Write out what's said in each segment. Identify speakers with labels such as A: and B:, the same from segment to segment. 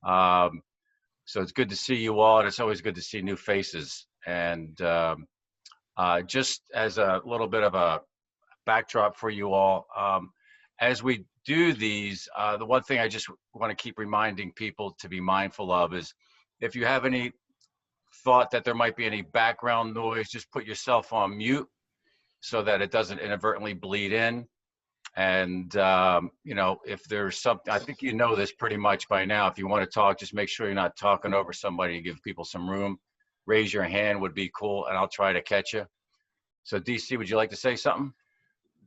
A: So it's good to see you all, and it's always good to see new faces. And just as a little bit of a backdrop for you all, as we do these, the one thing I just want to keep reminding people to be mindful of is if you have any thought that there might be any background noise, just put yourself on mute so that it doesn't inadvertently bleed in. And, you know, if there's something, I think you know this pretty much by now. If you want to talk, just make sure you're not talking over somebody and give people some room. Raise your hand would be cool, and I'll try to catch you. So, DC, would you like to say something?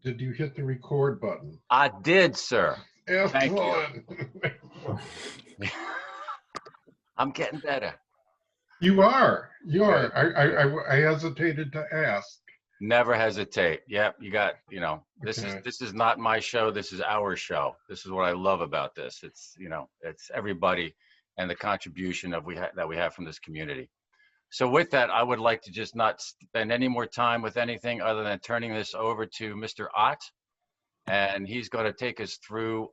B: Did you hit the record button?
A: I did, sir.
B: Thank you.
A: I'm getting better.
B: You are. You are. I hesitated to ask.
A: Never hesitate. Yep, you got, you know, this
B: Okay.
A: is not my show. This is our show. This is what I love about this. It's, you know, it's everybody and the contribution that we have from this community. So with that, I would like to just not spend any more time with anything other than turning this over to Mr. Ott, and he's going to take us through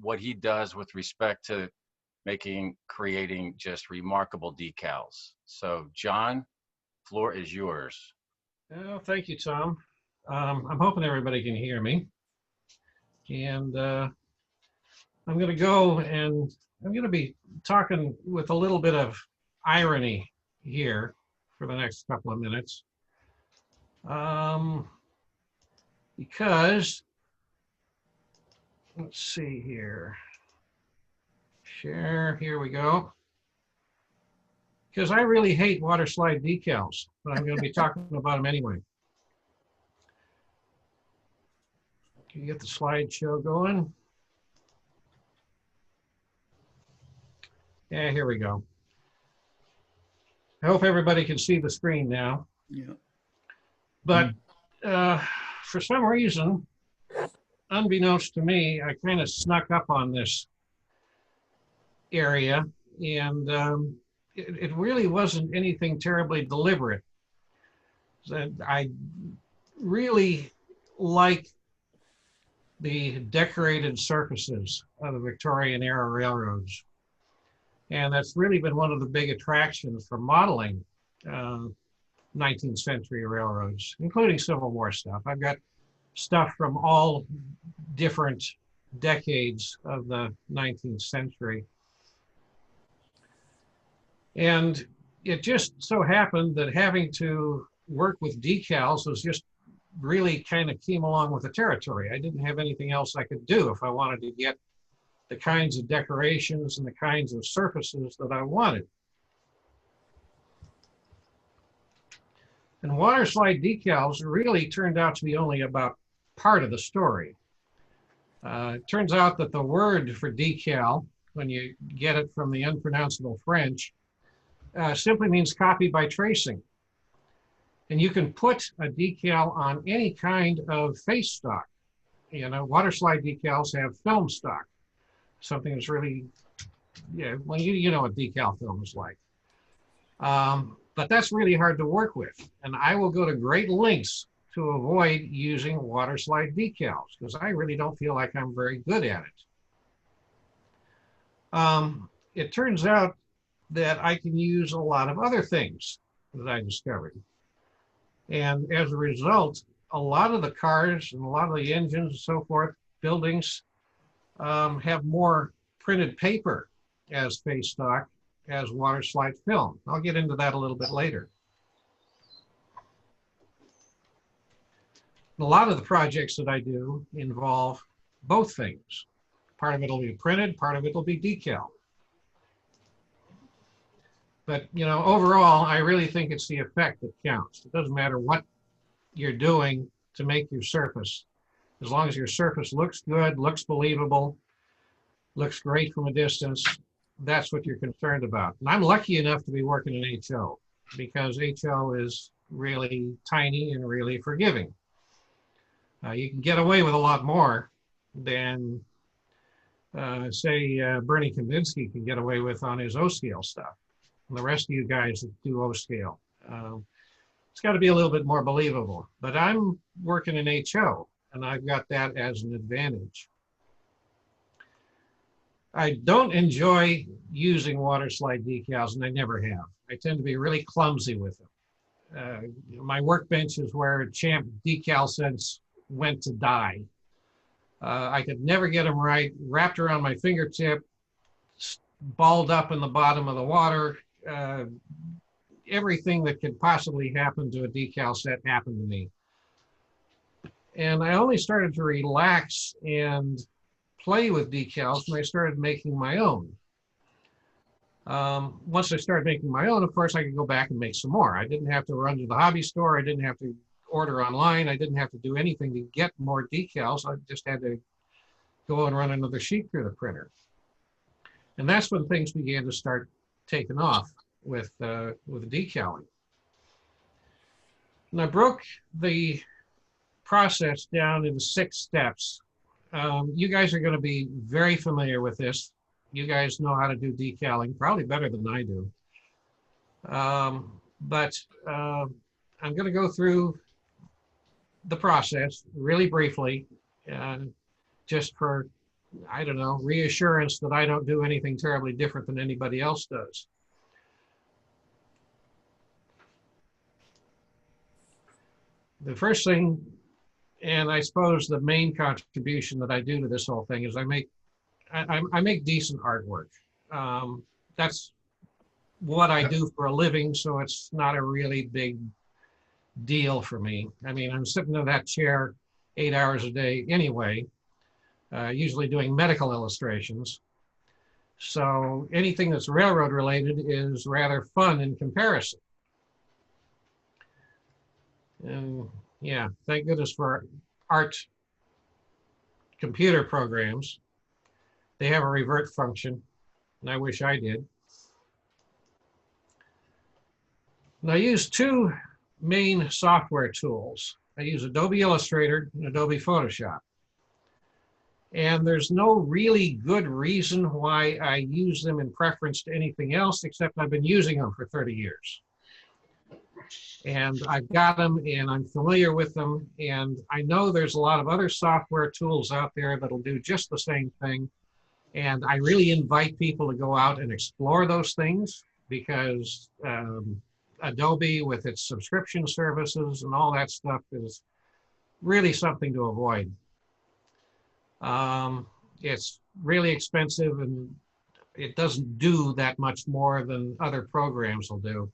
A: what he does with respect to creating just remarkable decals. So John, floor is yours.
C: Oh, thank you, Tom. I'm hoping everybody can hear me. And I'm going to go and I'm going to be talking with a little bit of irony here for the next couple of minutes. Because, let's see here. Share, here we go. Because I really hate water slide decals, but I'm going to be talking about them anyway. Can you get the slideshow going? Yeah, here we go. I hope everybody can see the screen now.
D: Yeah.
C: But for some reason, unbeknownst to me, I kind of snuck up on this area, and it really wasn't anything terribly deliberate. I really like the decorated surfaces of the Victorian era railroads. And that's really been one of the big attractions for modeling 19th century railroads, including Civil War stuff. I've got stuff from all different decades of the 19th century. And it just so happened that having to work with decals was just really kind of came along with the territory. I didn't have anything else I could do if I wanted to get the kinds of decorations and the kinds of surfaces that I wanted. And water slide decals really turned out to be only about part of the story. It turns out that the word for decal, when you get it from the unpronounceable French, simply means copy by tracing. And you can put a decal on any kind of face stock. You know, water slide decals have film stock, something that's really, yeah, well, you know what decal film is like. But that's really hard to work with. And I will go to great lengths to avoid using water slide decals because I really don't feel like I'm very good at it. It turns out that I can use a lot of other things that I discovered. And as a result, a lot of the cars and a lot of the engines and so forth, buildings, have more printed paper as face stock as water slide film. I'll get into that a little bit later. A lot of the projects that I do involve both things. Part of it will be printed, part of it will be decal. But, you know, overall, I really think it's the effect that counts. It doesn't matter what you're doing to make your surface. As long as your surface looks good, looks believable, looks great from a distance, that's what you're concerned about. And I'm lucky enough to be working in HO because HO is really tiny and really forgiving. You can get away with a lot more than, say, Bernie Kandinsky can get away with on his O-scale stuff. And the rest of you guys that do O-scale. It's got to be a little bit more believable. But I'm working in HO, and I've got that as an advantage. I don't enjoy using water slide decals, and I never have. I tend to be really clumsy with them. My workbench is where Champ decal sets went to die. I could never get them right, wrapped around my fingertip, balled up in the bottom of the water. Everything that could possibly happen to a decal set happened to me. And I only started to relax and play with decals when I started making my own. Once I started making my own, of course, I could go back and make some more. I didn't have to run to the hobby store. I didn't have to order online. I didn't have to do anything to get more decals. I just had to go and run another sheet through the printer. And that's when things began to start taking off with decaling. And I broke the process down into 6 steps. You guys are going to be very familiar with this. You guys know how to do decaling, probably better than I do. But I'm going to go through the process really briefly, just for, I don't know, reassurance that I don't do anything terribly different than anybody else does. The first thing, and I suppose the main contribution that I do to this whole thing, is I make decent artwork. That's what I do for a living, so it's not a really big deal for me. I mean, I'm sitting in that chair 8 hours a day anyway, usually doing medical illustrations. So anything that's railroad related is rather fun in comparison. And yeah, thank goodness for art computer programs. They have a revert function, and I wish I did. And I use 2 main software tools. I use Adobe Illustrator and Adobe Photoshop. And there's no really good reason why I use them in preference to anything else, except I've been using them for 30 years. And I've got them, and I'm familiar with them, and I know there's a lot of other software tools out there that'll do just the same thing. And I really invite people to go out and explore those things, because Adobe, with its subscription services and all that stuff, is really something to avoid. It's really expensive, and it doesn't do that much more than other programs will do.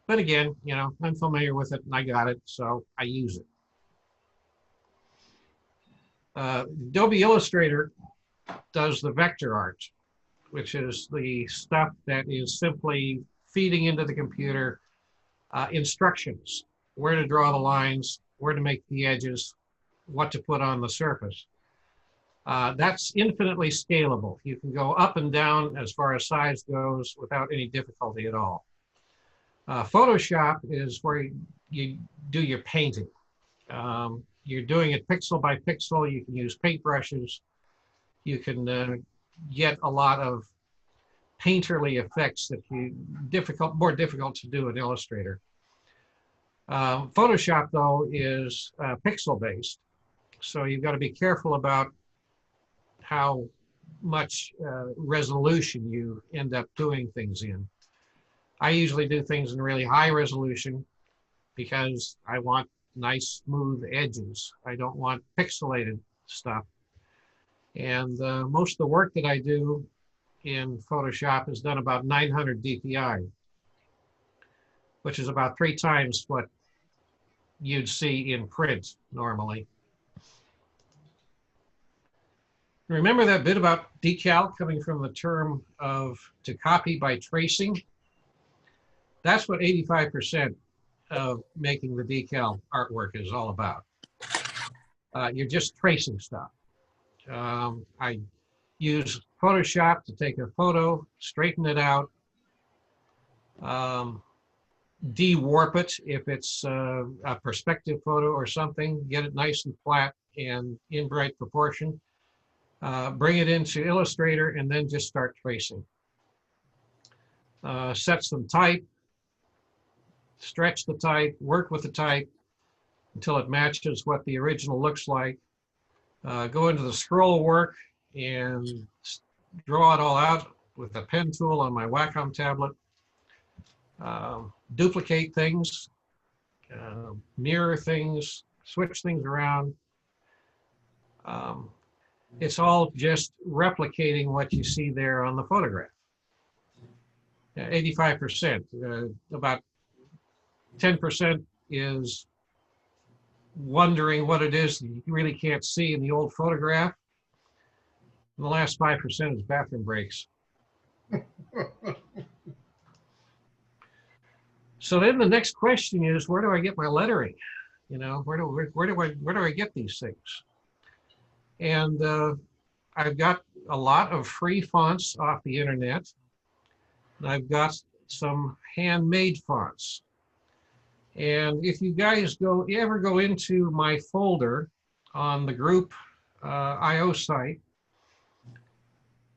C: But again, you know, I'm familiar with it and I got it, so I use it. Adobe Illustrator does the vector art, which is the stuff that is simply feeding into the computer instructions, where to draw the lines, where to make the edges, what to put on the surface. That's infinitely scalable. You can go up and down as far as size goes without any difficulty at all. Photoshop is where you do your painting. You're doing it pixel by pixel. You can use paintbrushes. You can get a lot of painterly effects that more difficult to do in Illustrator. Photoshop, though, is pixel-based, so you've got to be careful about how much resolution you end up doing things in. I usually do things in really high resolution because I want nice, smooth edges. I don't want pixelated stuff. And most of the work that I do in Photoshop is done about 900 DPI, which is about 3 times what you'd see in print normally. Remember that bit about decal coming from the term of to copy by tracing? That's what 85% of making the decal artwork is all about. You're just tracing stuff. I use Photoshop to take a photo, straighten it out, de-warp it if it's a perspective photo or something, get it nice and flat and in right proportion, bring it into Illustrator, and then just start tracing. Set some type, stretch the type, work with the type until it matches what the original looks like. Go into the scroll work and draw it all out with a pen tool on my Wacom tablet, duplicate things, mirror things, switch things around. It's all just replicating what you see there on the photograph. 85%, about 10% is wondering what it is that you really can't see in the old photograph. And the last 5% is bathroom breaks. So then the next question is, where do I get my lettering? You know, where do I get these things? And I've got a lot of free fonts off the internet. And I've got some handmade fonts. And if you guys ever go into my folder on the group IO site,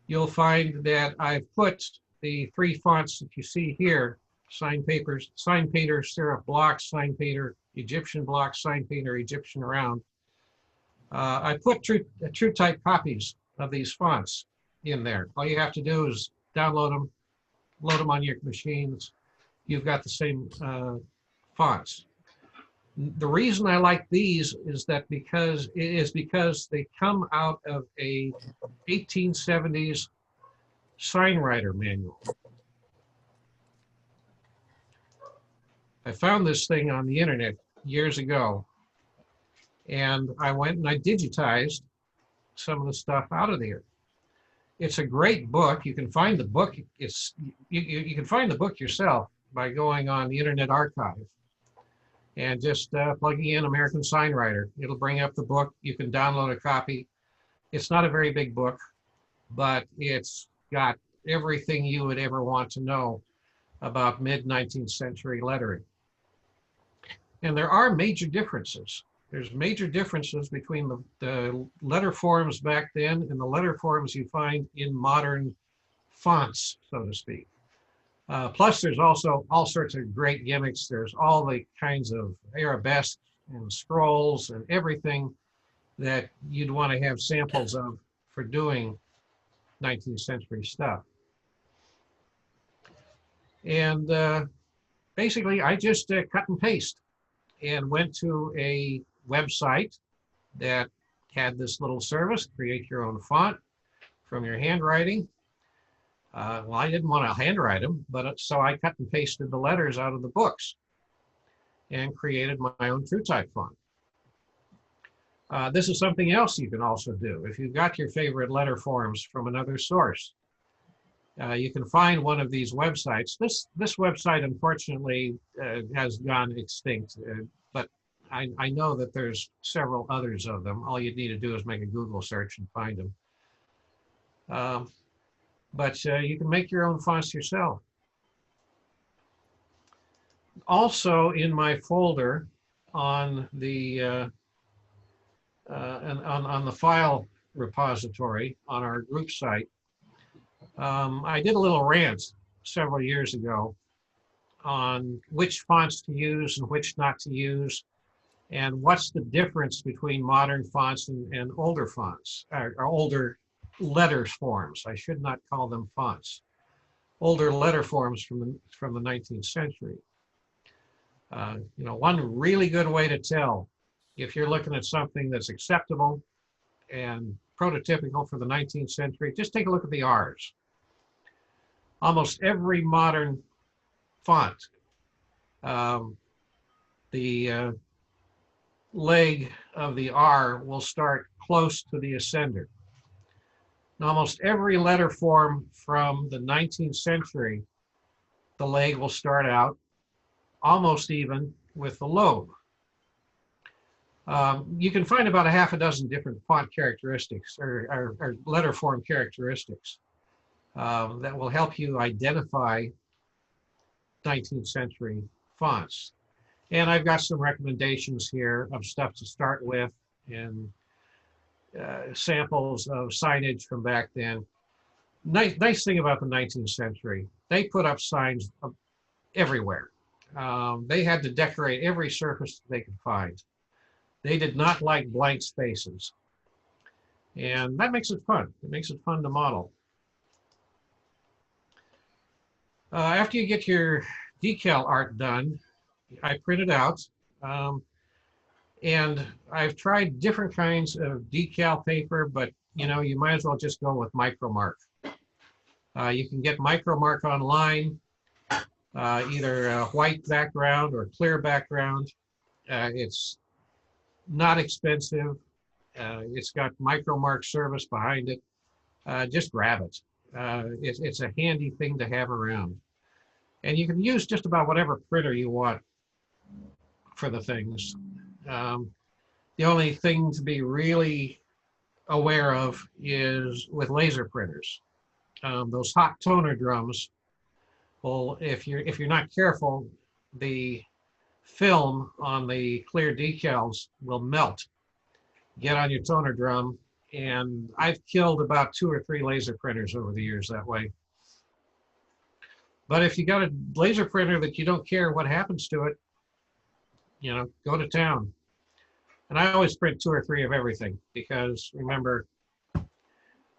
C: you'll find that I've put the 3 fonts that you see here: Sign Painter, Serif Block, Sign Painter, Egyptian Block, Sign Painter, Egyptian Round. I put true type copies of these fonts in there. All you have to do is download them, load them on your machines. You've got the same fonts. The reason I like these is because they come out of a 1870s signwriter manual. I found this thing on the internet years ago, and I went and I digitized some of the stuff out of there. It's a great book. You can find the book. You can find the book yourself by going on the Internet Archive and just plugging in American Signwriter. It'll bring up the book. You can download a copy. It's not a very big book, but it's got everything you would ever want to know about mid-19th century lettering. And there are major differences. There's major differences between the letter forms back then and the letter forms you find in modern fonts, so to speak. Plus, there's also all sorts of great gimmicks. There's all the kinds of arabesques and scrolls and everything that you'd want to have samples of for doing 19th century stuff. And basically, I just cut and paste and went to a website that had this little service: create your own font from your handwriting. Well, I didn't want to handwrite them, but so I cut and pasted the letters out of the books and created my own TrueType font. This is something else you can also do. If you've got your favorite letter forms from another source, you can find one of these websites. This website, unfortunately, has gone extinct, but I know that there's several others of them. All you need to do is make a Google search and find them. But you can make your own fonts yourself. Also, in my folder on the on the file repository on our group site, I did a little rant several years ago on which fonts to use and which not to use, and what's the difference between modern fonts and older fonts, or older letter forms. I should not call them fonts. Older letter forms from the 19th century. You know, one really good way to tell if you're looking at something that's acceptable and prototypical for the 19th century, just take a look at the R's. Almost every modern font, the leg of the R will start close to the ascender. In almost every letter form from the 19th century, the leg will start out almost even with the lobe. You can find about a half a dozen different font characteristics or letter form characteristics that will help you identify 19th century fonts. And I've got some recommendations here of stuff to start with and samples of signage from back then. Nice thing about the 19th century, they put up signs everywhere. They had to decorate every surface they could find. They did not like blank spaces. And that makes it fun. It makes it fun to model. After you get your decal art done, I print it out. Um, and I've tried different kinds of decal paper, but you know, you might as well just go with micromark. You can get micromark online, either a white background or clear background. It's not expensive. It's got micromark service behind it. Just grab it. It's a handy thing to have around. And you can use just about whatever printer you want for the things. Um, the only thing to be really aware of is with laser printers. Those hot toner drums, well, if you're not careful, the film on the clear decals will melt, get on your toner drum, and I've killed about 2 or 3 laser printers over the years that way. But if you got a laser printer that you don't care what happens to it, you know, go to town. And I always print 2 or 3 of everything because remember,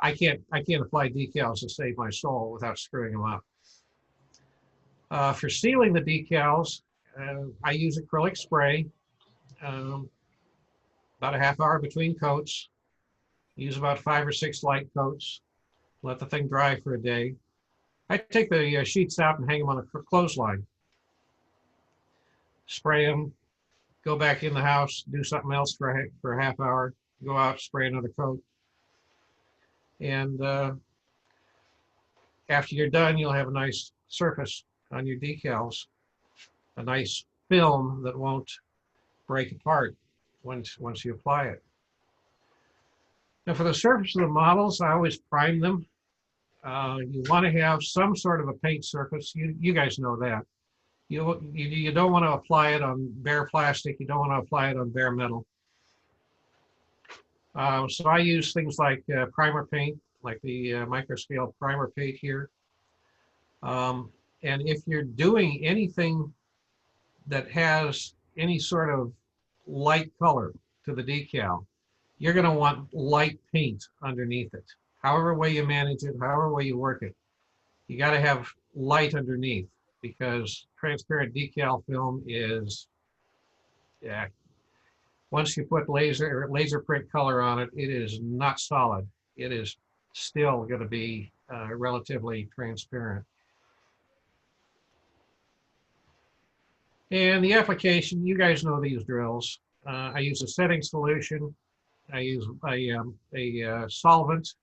C: I can't apply decals to save my soul without screwing them up. For sealing the decals, I use acrylic spray, about a half hour between coats. Use about 5 or 6 light coats. Let the thing dry for a day. I take the sheets out and hang them on a clothesline. Spray them, go back in the house, do something else for a half hour, go out, spray another coat. And after you're done, you'll have a nice surface on your decals, a nice film that won't break apart once you apply it. Now for the surface of the models, I always prime them. You want to have some sort of a paint surface. You guys know that. You don't want to apply it on bare plastic. You don't want to apply it on bare metal. So I use things like primer paint, like the microscale primer paint here. And if you're doing anything that has any sort of light color to the decal, you're going to want light paint underneath it. However way you manage it, however way you work it, you got to have light underneath because transparent decal film is, yeah, once you put laser print color on it, it is not solid. It is still going to be relatively transparent. And the application, you guys know these drills. I use a setting solution. I use a solvent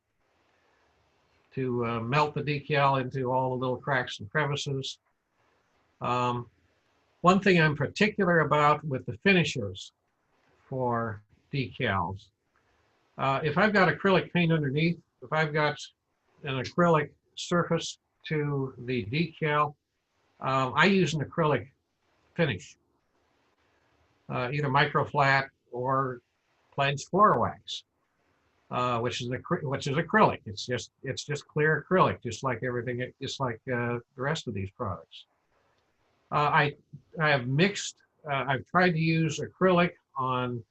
C: to melt the decal into all the little cracks and crevices. One thing I'm particular about with the finishes for decals, if I've got acrylic paint underneath, if I've got an acrylic surface to the decal, I use an acrylic finish, either microflat or pledged floor wax, which is acrylic. It's just clear acrylic, just like everything, just like the rest of these products. I have mixed. I've tried to use acrylic on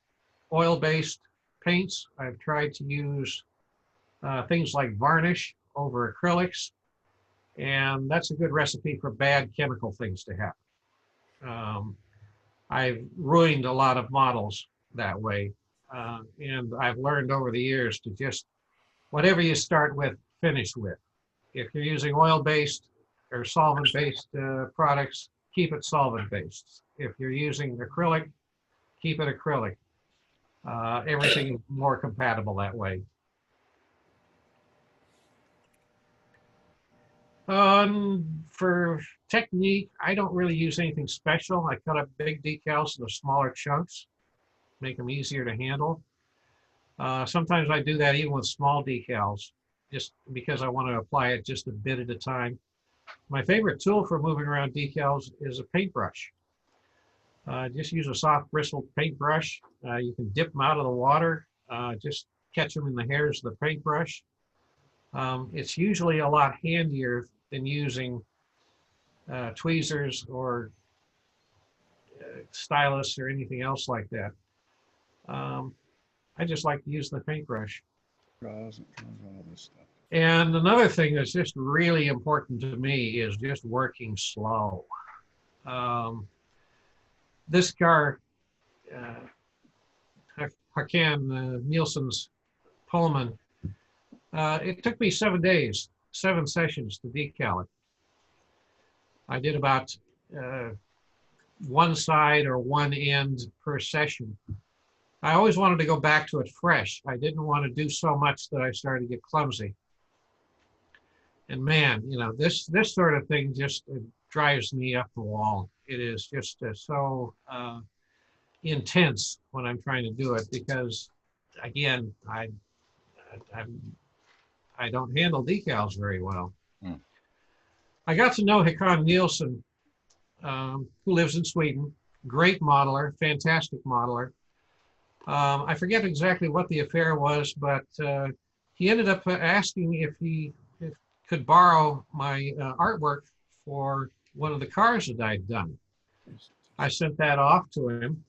C: oil-based paints. I've tried to use things like varnish over acrylics, and that's a good recipe for bad chemical things to happen. I've ruined a lot of models that way. And I've learned over the years to just, whatever you start with, finish with. If you're using oil-based or solvent-based products, keep it solvent-based. If you're using acrylic, keep it acrylic. Everything is more compatible that way. For technique, I don't really use anything special. I cut up big decals into smaller chunks, make them easier to handle. Sometimes I do that even with small decals, just because I want to apply it just a bit at a time. My favorite tool for moving around decals is a paintbrush. Just use a soft bristled paintbrush. You can dip them out of the water, just catch them in the hairs of the paintbrush. It's usually a lot handier than using tweezers or stylus or anything else like that. I just like to use the paintbrush.
D: Draws all this stuff.
C: And another thing that's just really important to me is just working slow. This car, Hakan Nielsen's Pullman, it took me 7 days, 7 sessions to decal it. I did about one side or one end per session. I always wanted to go back to it fresh. I didn't want to do so much that I started to get clumsy. And man, you know, this sort of thing just drives me up the wall. It is just so intense when I'm trying to do it because, again, I don't handle decals very well.
A: Mm.
C: I got to know Hakan Nielsen, who lives in Sweden. Great modeler, fantastic modeler. I forget exactly what the affair was, but he ended up asking if he could borrow my artwork for one of the cars that I'd done. I sent that off to him.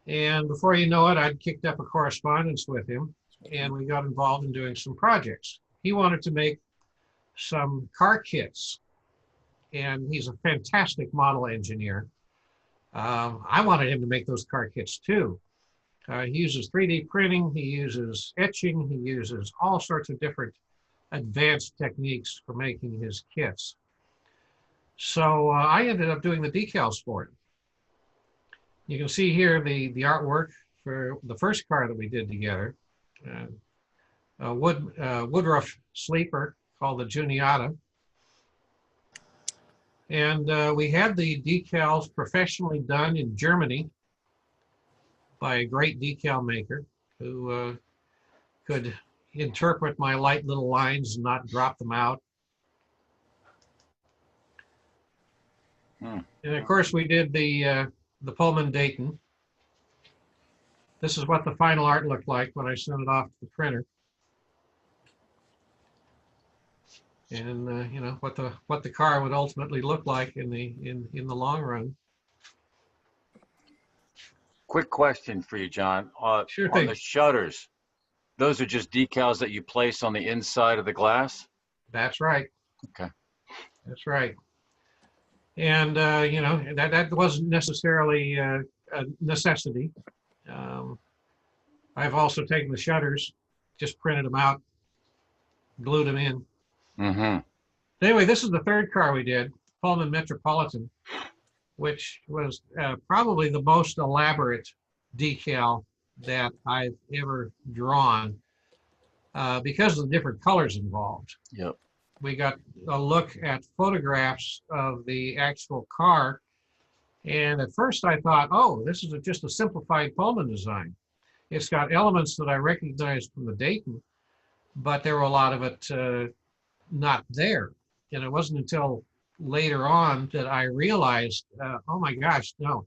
C: And before you know it, I'd kicked up a correspondence with him and we got involved in doing some projects. He wanted to make some car kits and he's a fantastic model engineer. I wanted him to make those car kits too. He uses 3D printing, he uses etching, he uses all sorts of different advanced techniques for making his kits. So I ended up doing the decals for him. You can see here the artwork for the first car that we did together, a Woodruff sleeper called the Juniata. And we had the decals professionally done in Germany by a great decal maker who could interpret my light little lines and not drop them out. And of course we did the Pullman Dayton. This is what the final art looked like when I sent it off to the printer. And you know what the car would ultimately look like in the long run.
A: Quick question for you, John.
C: Sure
A: On
C: thing.
A: the shutters, those are just decals that you place on the inside of the glass?
C: That's right.
A: Okay.
C: That's right. And you know, that wasn't necessarily a necessity. I've also taken the shutters, just printed them out, glued them in.
A: Mm-hmm.
C: Anyway, this is the third car we did, Pullman Metropolitan, which was probably the most elaborate decal that I've ever drawn because of the different colors involved.
A: Yep.
C: We got a look at photographs of the actual car. And at first I thought, oh, this is just a simplified Pullman design. It's got elements that I recognized from the Dayton, but there were a lot of it not there. And it wasn't until later on that I realized, oh my gosh, no,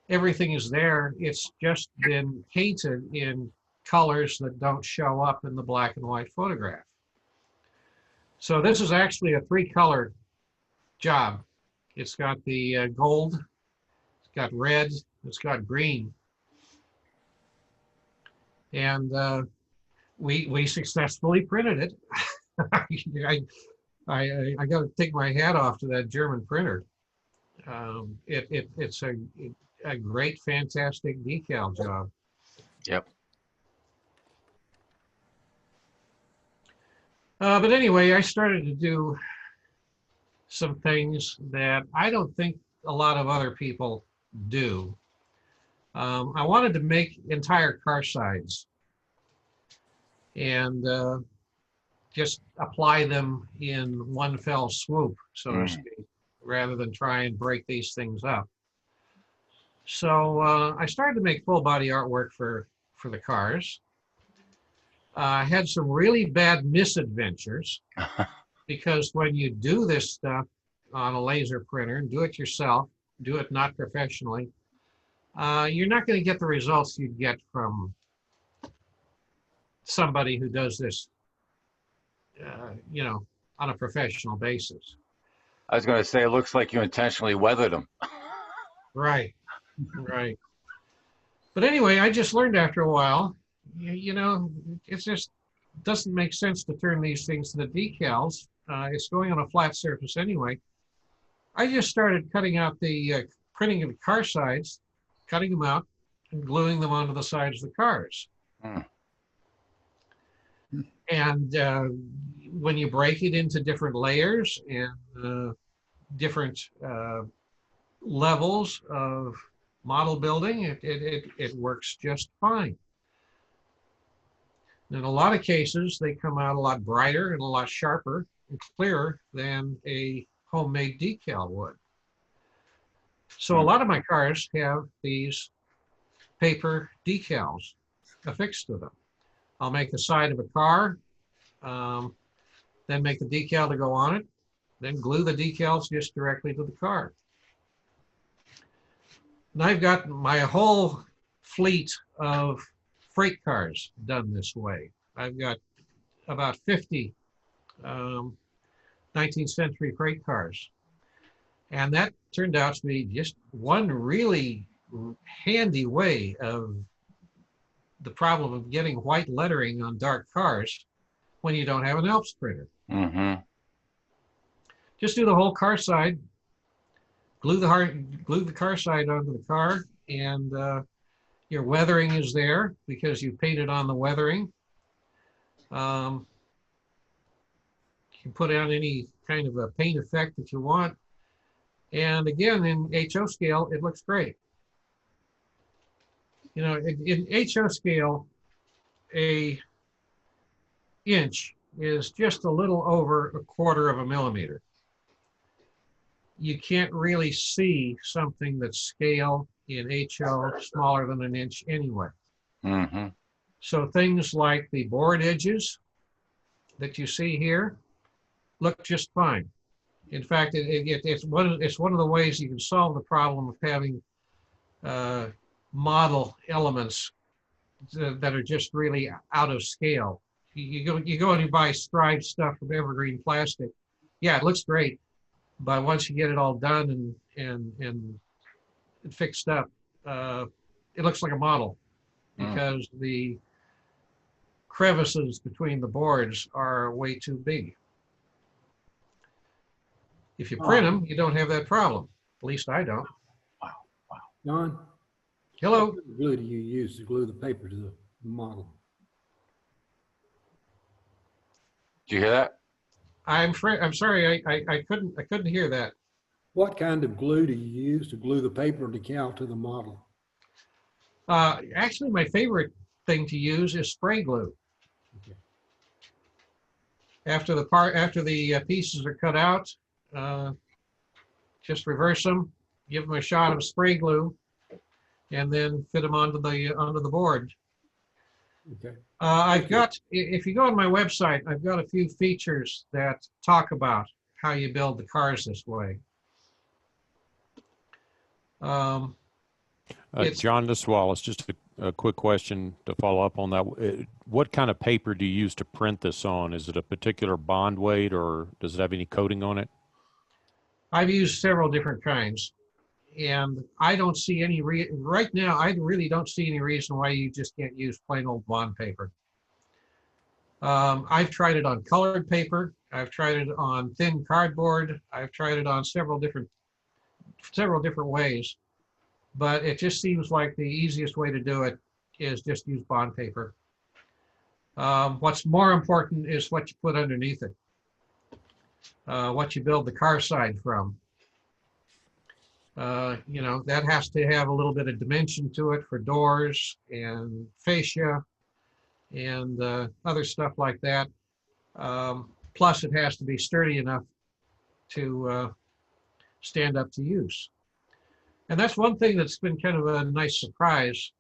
C: everything is there. It's just been painted in colors that don't show up in the black and white photograph. So this is actually a 3-color job. It's got the gold, it's got red, it's got green. And we successfully printed it. I got to take my hat off to that German printer. It's a great, fantastic decal job.
A: Yep.
C: But anyway, I started to do some things that I don't think a lot of other people do. I wanted to make entire car sides and just apply them in one fell swoop, so to speak, rather than try and break these things up. So I started to make full body artwork for the cars. I had some really bad misadventures because when you do this stuff on a laser printer and do it yourself, do it not professionally, you're not going to get the results you'd get from somebody who does this, you know, on a professional basis.
A: I was going to say, it looks like you intentionally weathered them.
C: Right, right. But anyway, I just learned after a while, you know, it's just doesn't make sense to turn these things into decals. It's going on a flat surface anyway. I just started cutting out the printing of the car sides, cutting them out and gluing them onto the sides of the cars.
A: Mm.
C: And when you break it into different layers and different levels of model building, it works just fine. In a lot of cases, they come out a lot brighter and a lot sharper and clearer than a homemade decal would. So a lot of my cars have these paper decals affixed to them. I'll make the side of a car, then make the decal to go on it, then glue the decals just directly to the car. And I've got my whole fleet of freight cars done this way. I've got about 50 19th century freight cars. And that turned out to be just one really handy way of the problem of getting white lettering on dark cars when you don't have an Alps printer.
A: Mm-hmm.
C: Just do the whole car side, glue the car side onto the car, and your weathering is there because you painted on the weathering. You can put on any kind of a paint effect that you want. And again, in HO scale, it looks great. You know, in HO scale, an inch is just a little over 1/4 of a millimeter. You can't really see something that's scale in HO smaller than an inch anyway.
A: Mm-hmm.
C: So things like the board edges that you see here look just fine. In fact, it's one of the ways you can solve the problem of having model elements that are just really out of scale. You go and you buy striped stuff from evergreen plastic. Yeah, it looks great, but once you get it all done and fixed up, it looks like a model because the crevices between the boards are way too big. If you print them, you don't have that problem. At least I don't.
A: Wow.
D: John?
C: Hello.
D: What glue do you use to glue the paper to the model?
A: Did you hear that?
C: I'm sorry, I couldn't hear that.
D: What kind of glue do you use to glue the paper decal to the model?
C: Actually, my favorite thing to use is spray glue.
D: Okay.
C: After the pieces are cut out, just reverse them, give them a shot of spray glue, and then fit them onto the board.
D: Okay.
C: I've got, if you go on my website, I've got a few features that talk about how you build the cars this way.
E: John, this is Wallace. Just a quick question to follow up on that. What kind of paper do you use to print this on? Is it a particular bond weight, or does it have any coating on it?
C: I've used several different kinds, and I don't see any right now. I really don't see any reason why you just can't use plain old bond paper. I've tried it on colored paper. I've tried it on thin cardboard. I've tried it on several different ways, but it just seems like the easiest way to do it is just use bond paper. What's more important is what you put underneath it. What you build the car side from. You know, that has to have a little bit of dimension to it for doors and fascia and other stuff like that. Plus, it has to be sturdy enough to stand up to use. And that's one thing that's been kind of a nice surprise.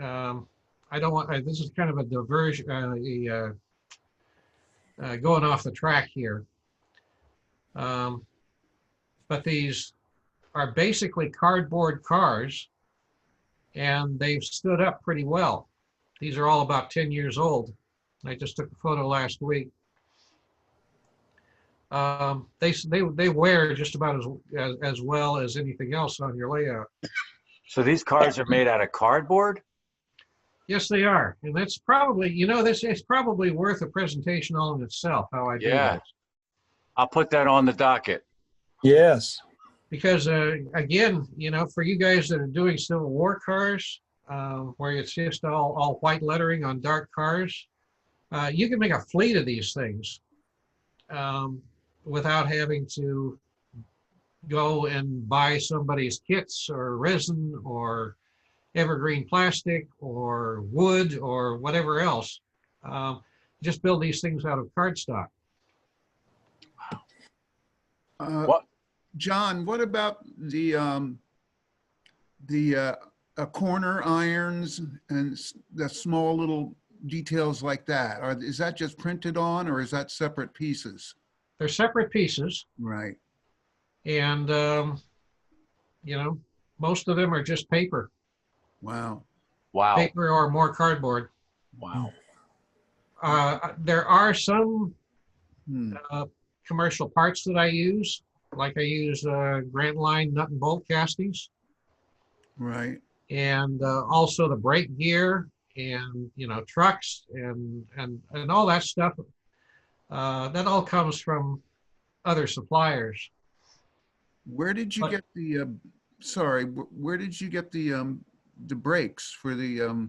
C: I don't want, this is kind of a diversion, going off the track here. But these are basically cardboard cars, and they've stood up pretty well. These are all about 10 years old. I just took a photo last week. They wear just about as well as anything else on your layout.
A: So these cars are made out of cardboard?
C: Yes, they are. And that's probably, you know, this is probably worth a presentation all in itself, how I do
A: Yeah.
C: this.
A: I'll put that on the docket.
F: Yes.
C: Because again, you know, for you guys that are doing Civil War cars, where it's just all white lettering on dark cars, you can make a fleet of these things without having to go and buy somebody's kits or resin or evergreen plastic or wood or whatever else. Just build these things out of cardstock.
A: What?
G: John, what about the corner irons and the small little details like that? Is that just printed on, or is that separate pieces?
C: They're separate pieces,
G: Right.
C: and you know, most of them are just paper.
G: Wow.
A: Wow.
C: Paper or more cardboard.
A: Wow.
C: There are some
G: Hmm.
C: commercial parts that I use, like I use Grant Line nut and bolt castings,
G: Right.
C: and also the brake gear, and you know, trucks and all that stuff. That all comes from other suppliers.
G: Where did you
C: But-
G: get the? Sorry, where did you get the brakes for the
C: Oh,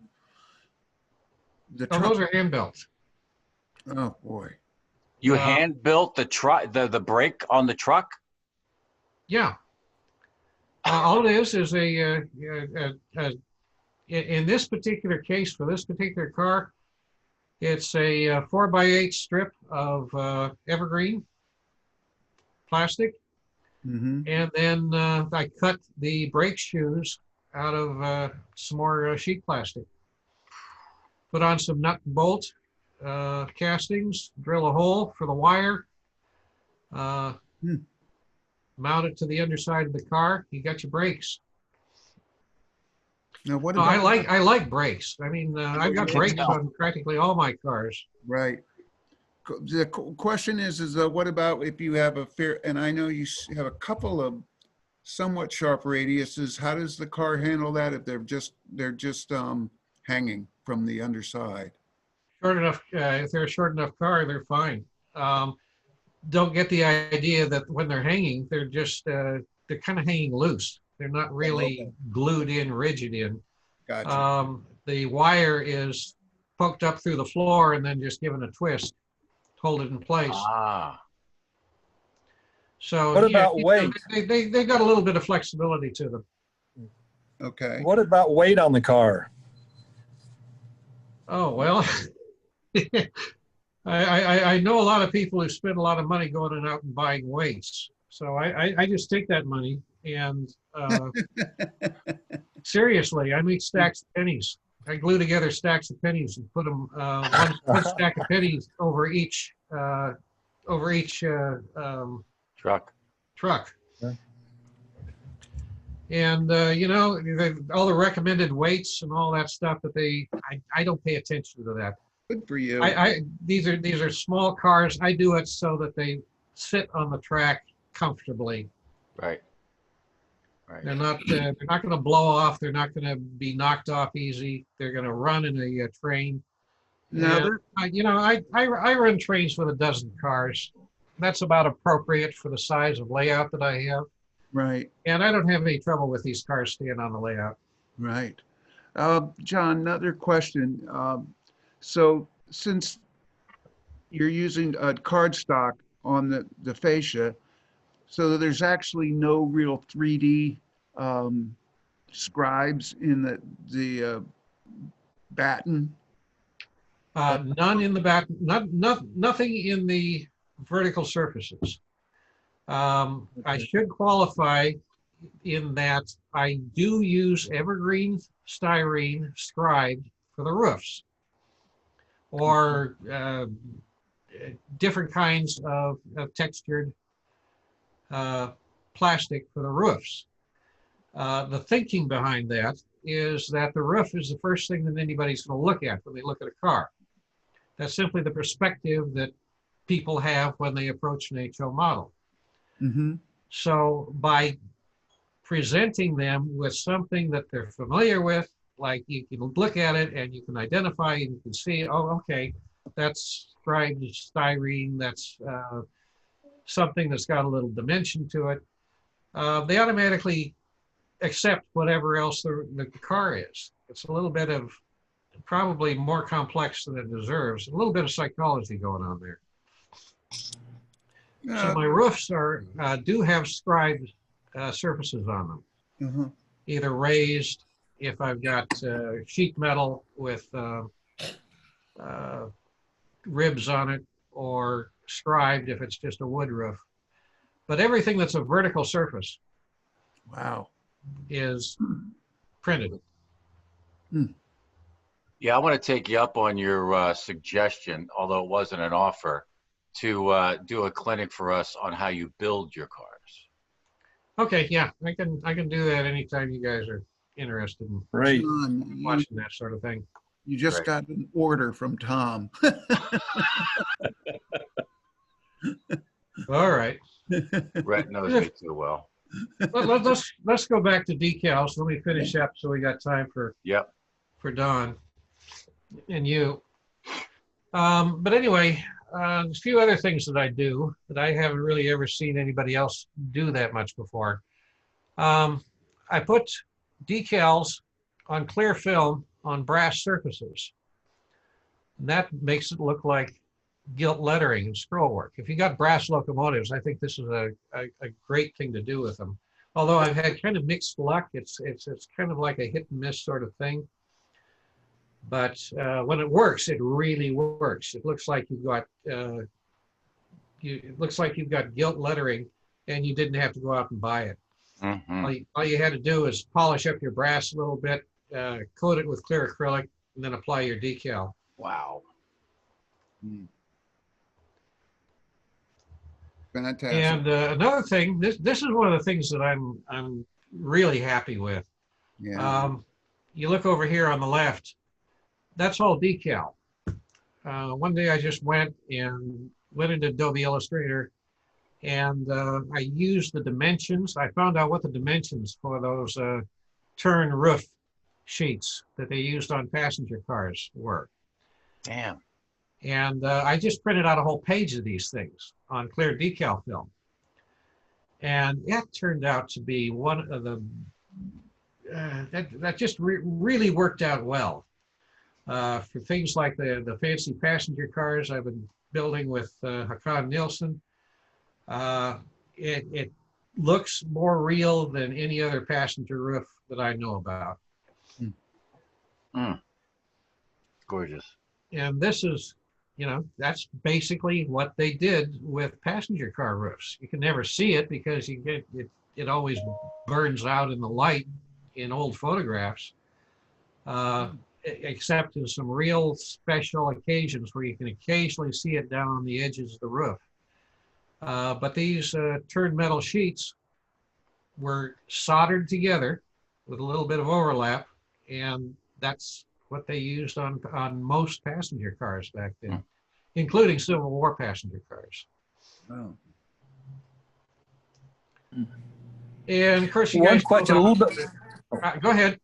G: truck?
C: those are hand built.
G: Oh boy.
A: You
C: Uh,
A: hand built the brake on the truck?
C: Yeah. All it is in this particular case, for this particular car, it's a 4x8 strip of evergreen plastic.
G: Mm-hmm.
C: And then I cut the brake shoes out of some more sheet plastic. Put on some nut and bolt castings, drill a hole for the wire, mount it to the underside of the car. You got your brakes.
G: Now what
C: No,
G: about?
C: I like brakes. I mean, I've got
A: can
C: brakes
A: tell.
C: on practically all my cars.
G: Right. The question is what about if you have a fair, and I know you have a couple of somewhat sharp radiuses, how does the car handle that if they're just hanging from the underside?
C: Short enough, if they're a short enough car, they're fine. Don't get the idea that when they're hanging, they're just, they're kind of hanging loose. They're not really
G: okay.
C: glued in, rigid in.
G: Gotcha.
C: The wire is poked up through the floor and then just given a twist, hold it in place.
A: Ah.
C: So
F: What
C: yeah,
F: about
C: you know,
F: weight?
C: They've got a little bit of flexibility to them.
G: Okay.
F: What about weight on the car?
C: Oh, well, I know a lot of people who spend a lot of money going out and buying weights. So I just take that money and seriously, I make stacks of pennies. I glue together stacks of pennies and put them one stack of pennies over each
A: Truck.
C: truck.
F: Okay.
C: And you know, all the recommended weights and all that stuff that I don't pay attention to that.
G: Good for you.
C: These are small cars. I do it so that they sit on the track comfortably.
A: Right. Right.
C: They're not going to blow off. They're not going to be knocked off easy. They're going to run in a train.
G: Now,
C: And, you know, I run trains with a dozen cars. That's about appropriate for the size of layout that I have.
G: right,
C: And I don't have any trouble with these cars staying on the layout.
G: right. John, another question. So since you're using cardstock on the fascia, so there's actually no real 3D scribes in the batten?
C: None in the back, nothing in the vertical surfaces. I should qualify in that I do use evergreen styrene scribed for the roofs, or different kinds of textured plastic for the roofs. The thinking behind that is that the roof is the first thing that anybody's going to look at when they look at a car. That's simply the perspective that people have when they approach an HO model.
G: Mm-hmm.
C: So by presenting them with something that they're familiar with, like you can look at it and you can identify and you can see, oh, okay, that's scribed styrene, that's something that's got a little dimension to it. They automatically accept whatever else the car is. It's a little bit of, probably more complex than it deserves. A little bit of psychology going on there. So my roofs do have scribed surfaces on them, either raised if I've got sheet metal with ribs on it, or scribed if it's just a wood roof. But everything that's a vertical surface,
G: Wow,
C: is printed.
A: Yeah, I want to take you up on your suggestion, although it wasn't an offer, to do a clinic for us on how you build your cars.
C: Okay, yeah, I can do that anytime you guys are interested in
F: Great.
G: John,
C: watching that sort of thing.
G: you just
A: Right.
G: got an order from Tom.
C: All right,
A: Rhett knows me too well.
C: let's go back to decals. Let me finish up so we got time for
A: Yep.
C: Don and you. But anyway, there's a few other things that I do that I haven't really ever seen anybody else do that much before. I put decals on clear film on brass surfaces. And that makes it look like gilt lettering and scroll work. If you got brass locomotives, I think this is a great thing to do with them. Although I've had kind of mixed luck, it's kind of like a hit and miss sort of thing. But when it works, it really works. It looks like you've got it looks like you've got gilt lettering, and you didn't have to go out and buy it. All you had to do is polish up your brass a little bit, coat it with clear acrylic, and then apply your decal.
A: Wow.
G: Fantastic.
C: And another thing, this is one of the things that I'm really happy with.
G: Yeah.
C: You look over here on the left, that's all decal. One day I just went into Adobe Illustrator, and I used the dimensions. I found out what the dimensions for those turn roof sheets that they used on passenger cars were.
A: Damn.
C: And I just printed out a whole page of these things on clear decal film. And that turned out to be one of the, that just really worked out well. For things like the fancy passenger cars I've been building with Hakan Nielsen, it looks more real than any other passenger roof that I know about.
A: Gorgeous.
C: And this is, that's basically what they did with passenger car roofs. You can never see it because you get it always burns out in the light in old photographs, except in some real special occasions where you can occasionally see it down on the edges of the roof. But these turned metal sheets were soldered together with a little bit of overlap, and that's what they used on most passenger cars back then, including Civil War passenger cars.
G: Oh.
C: And of course, you
F: One
C: guys
F: question, a little bit.
C: Go ahead.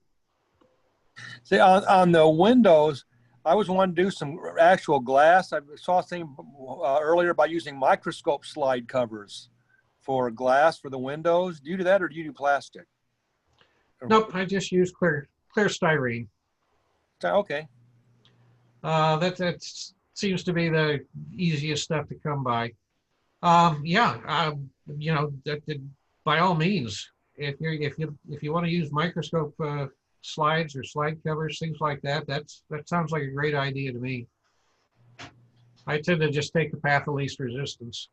F: See, on the windows, I was wanting to do some actual glass. I saw a thing earlier about using microscope slide covers for glass for the windows. Do you do that, or do you do plastic?
C: Nope, I just use clear styrene.
F: Okay.
C: That seems to be the easiest stuff to come by. By all means, if you want to use microscope slides or slide covers, things like that, that sounds like a great idea to me. I tend to just take the path of least resistance.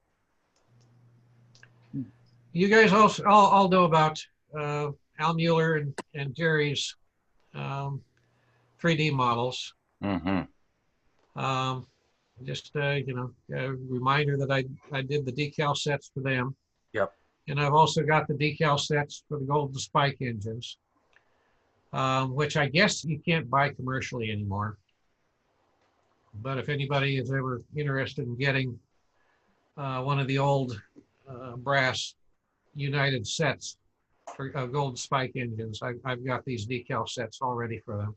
C: You guys all know about Al Mueller and Jerry's 3D models. Just a reminder that I did the decal sets for them.
A: Yep.
C: And I've also got the decal sets for the Golden Spike engines, which I guess you can't buy commercially anymore. But if anybody is ever interested in getting one of the old brass United sets, for gold spike engines. I've got these decal sets all ready for them.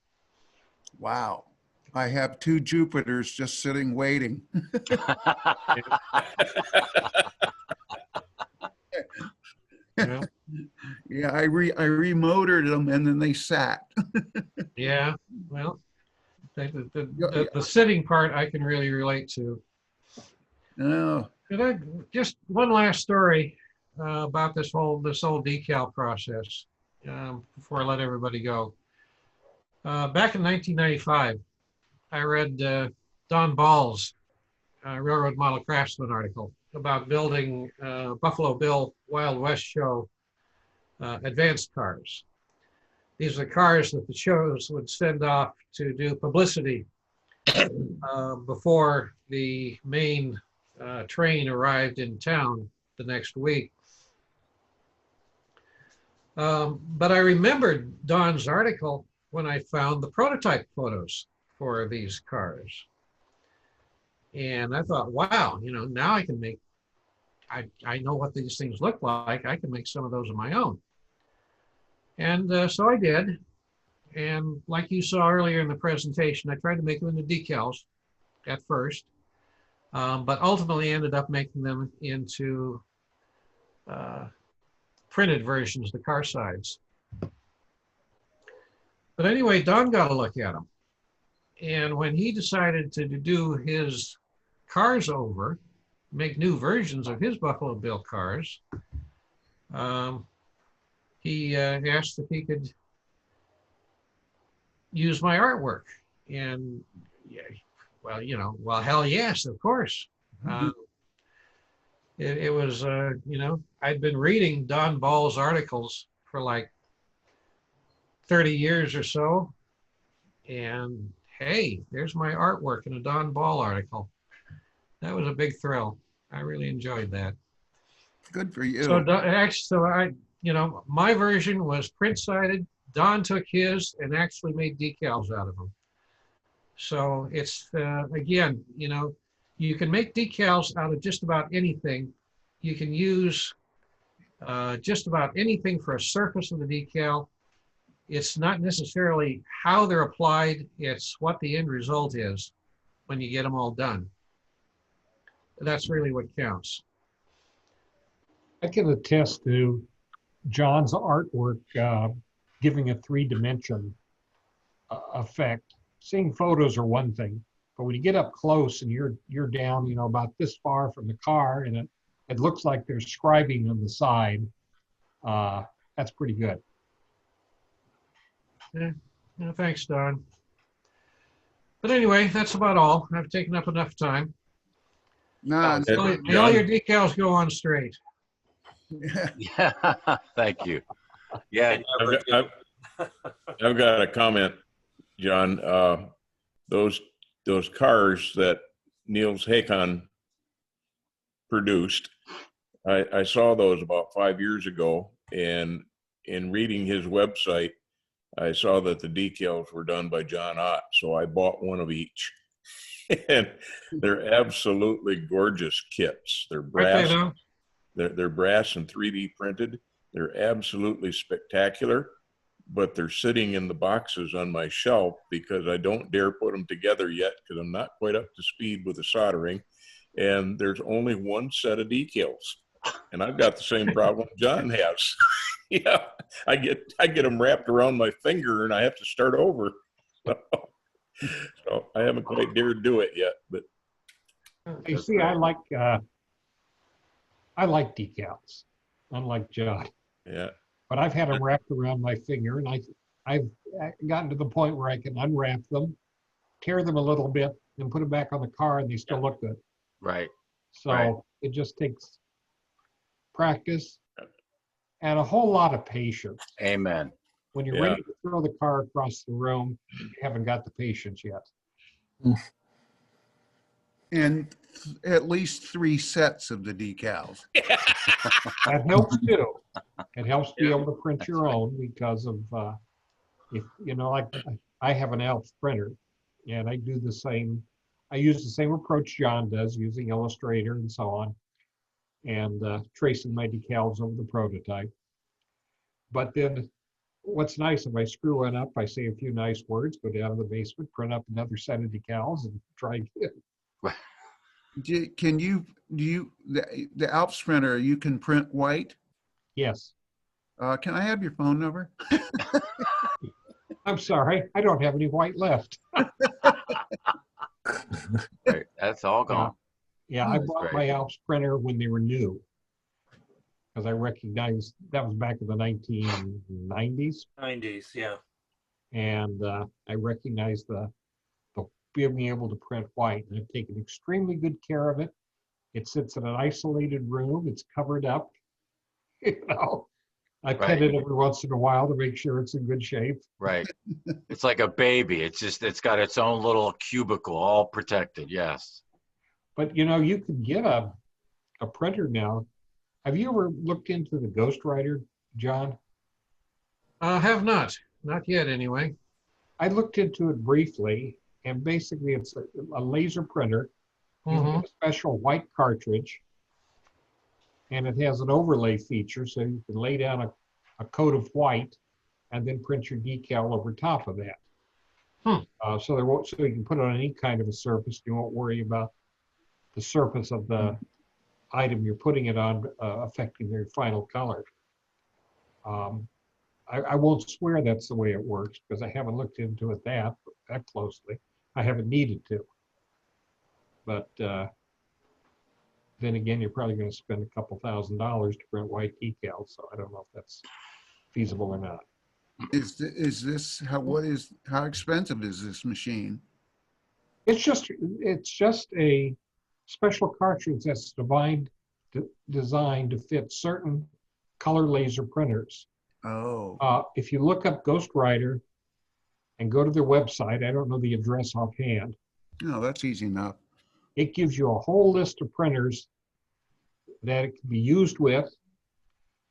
G: Wow. I have 2 Jupiters just sitting waiting.
C: Yeah,
G: Yeah, I remotored them and then they sat.
C: yeah. Well, the sitting part I can really relate to.
G: Oh,
C: And just one last story about this whole decal process before I let everybody go. Back in 1995, I read Don Ball's Railroad Model Craftsman article about building Buffalo Bill Wild West show advanced cars. These are cars that the shows would send off to do publicity before the main train arrived in town the next week. But I remembered Don's article when I found the prototype photos for these cars. And I thought, wow, now I can make, I know what these things look like. I can make some of those of my own. And so I did. And like you saw earlier in the presentation, I tried to make them into decals at first, but ultimately ended up making them into printed versions, the car sides. But anyway, Don got a look at them. And when he decided to do his cars over, make new versions of his Buffalo Bill cars, he asked if he could use my artwork. And yeah, well, hell yes, of course. It was, I'd been reading Don Ball's articles for like 30 years or so. And hey, there's my artwork in a Don Ball article. That was a big thrill. I really enjoyed that.
G: good for you.
C: So actually, my version was print-sided. Don took his and actually made decals out of them. So it's, again, you can make decals out of just about anything. You can use just about anything for a surface of the decal. It's not necessarily how they're applied, it's what the end result is when you get them all done. That's really what counts.
H: I can attest to John's artwork giving a 3-dimension effect. Seeing photos are one thing, but when you get up close and you're down, about this far from the car, and it looks like there's scribing on the side, that's pretty good.
C: Yeah, no, thanks, Don. But anyway, that's about all. I've taken up enough time.
G: Nah,
A: That was
C: May all your decals go on straight.
A: Yeah, thank you. Yeah,
I: I've got a comment, John. Those cars that Niels Hakon produced, I saw those about 5 years ago, and in reading his website, I saw that the decals were done by John Ott, so I bought one of each. And they're absolutely gorgeous kits. They're brass.
C: Right
I: They're brass and 3D printed. They're absolutely spectacular, but they're sitting in the boxes on my shelf because I don't dare put them together yet because I'm not quite up to speed with the soldering. And there's only one set of decals, and I've got the same problem John has. Yeah, I get them wrapped around my finger and I have to start over. So I haven't quite dared do it yet, but
H: You see, I like decals, unlike John.
I: yeah.
H: But I've had them wrapped around my finger, and I've gotten to the point where I can unwrap them, tear them a little bit, and put them back on the car, and they still look good.
A: right.
H: So
A: Right.
H: it just takes practice and a whole lot of patience.
A: Amen.
H: When you're
I: Yeah.
H: ready to throw the car across the room, you haven't got the patience yet.
G: and at least 3 sets of the decals.
H: That helps too. It helps to be able to print your own because of, if like I have an Alps printer, and I do the same. I use the same approach John does, using Illustrator and so on, and tracing my decals over the prototype. But then what's nice, if I screw one up, I say a few nice words, go down to the basement, print up another set of decals and try again.
G: Can you, the Alps printer, you can print white?
H: Yes.
G: Can I have your phone number?
H: I'm sorry, I don't have any white left.
A: Right, that's all gone.
H: Yeah, I bought my Alps printer when they were new. Because I recognized that was back in the 1990s.
J: 90s, yeah.
H: And I recognized the being able to print white. And I've taken extremely good care of it. It sits in an isolated room. It's covered up. You know, I pet it every once in a while to make sure it's in good shape.
A: Right. It's like a baby. It's got its own little cubicle, all protected. Yes.
H: But you know, you could get a printer now. Have you ever looked into the Ghostwriter, John?
C: Have not yet anyway.
H: I looked into it briefly, and basically it's a laser printer. You get a special white cartridge, and it has an overlay feature, so you can lay down a coat of white and then print your decal over top of that. So you can put it on any kind of a surface. You won't worry about the surface of the item you're putting it on affecting their final color. I won't swear that's the way it works because I haven't looked into it that closely. I haven't needed to. But then again, you're probably going to spend a couple $1,000s to print white decals, so I don't know if that's feasible or not.
G: How expensive is this machine?
H: It's just a special cartridge that's designed to fit certain color laser printers.
G: Oh.
H: If you look up Ghostwriter and go to their website, I don't know the address offhand.
G: No, that's easy enough.
H: It gives you a whole list of printers that it can be used with,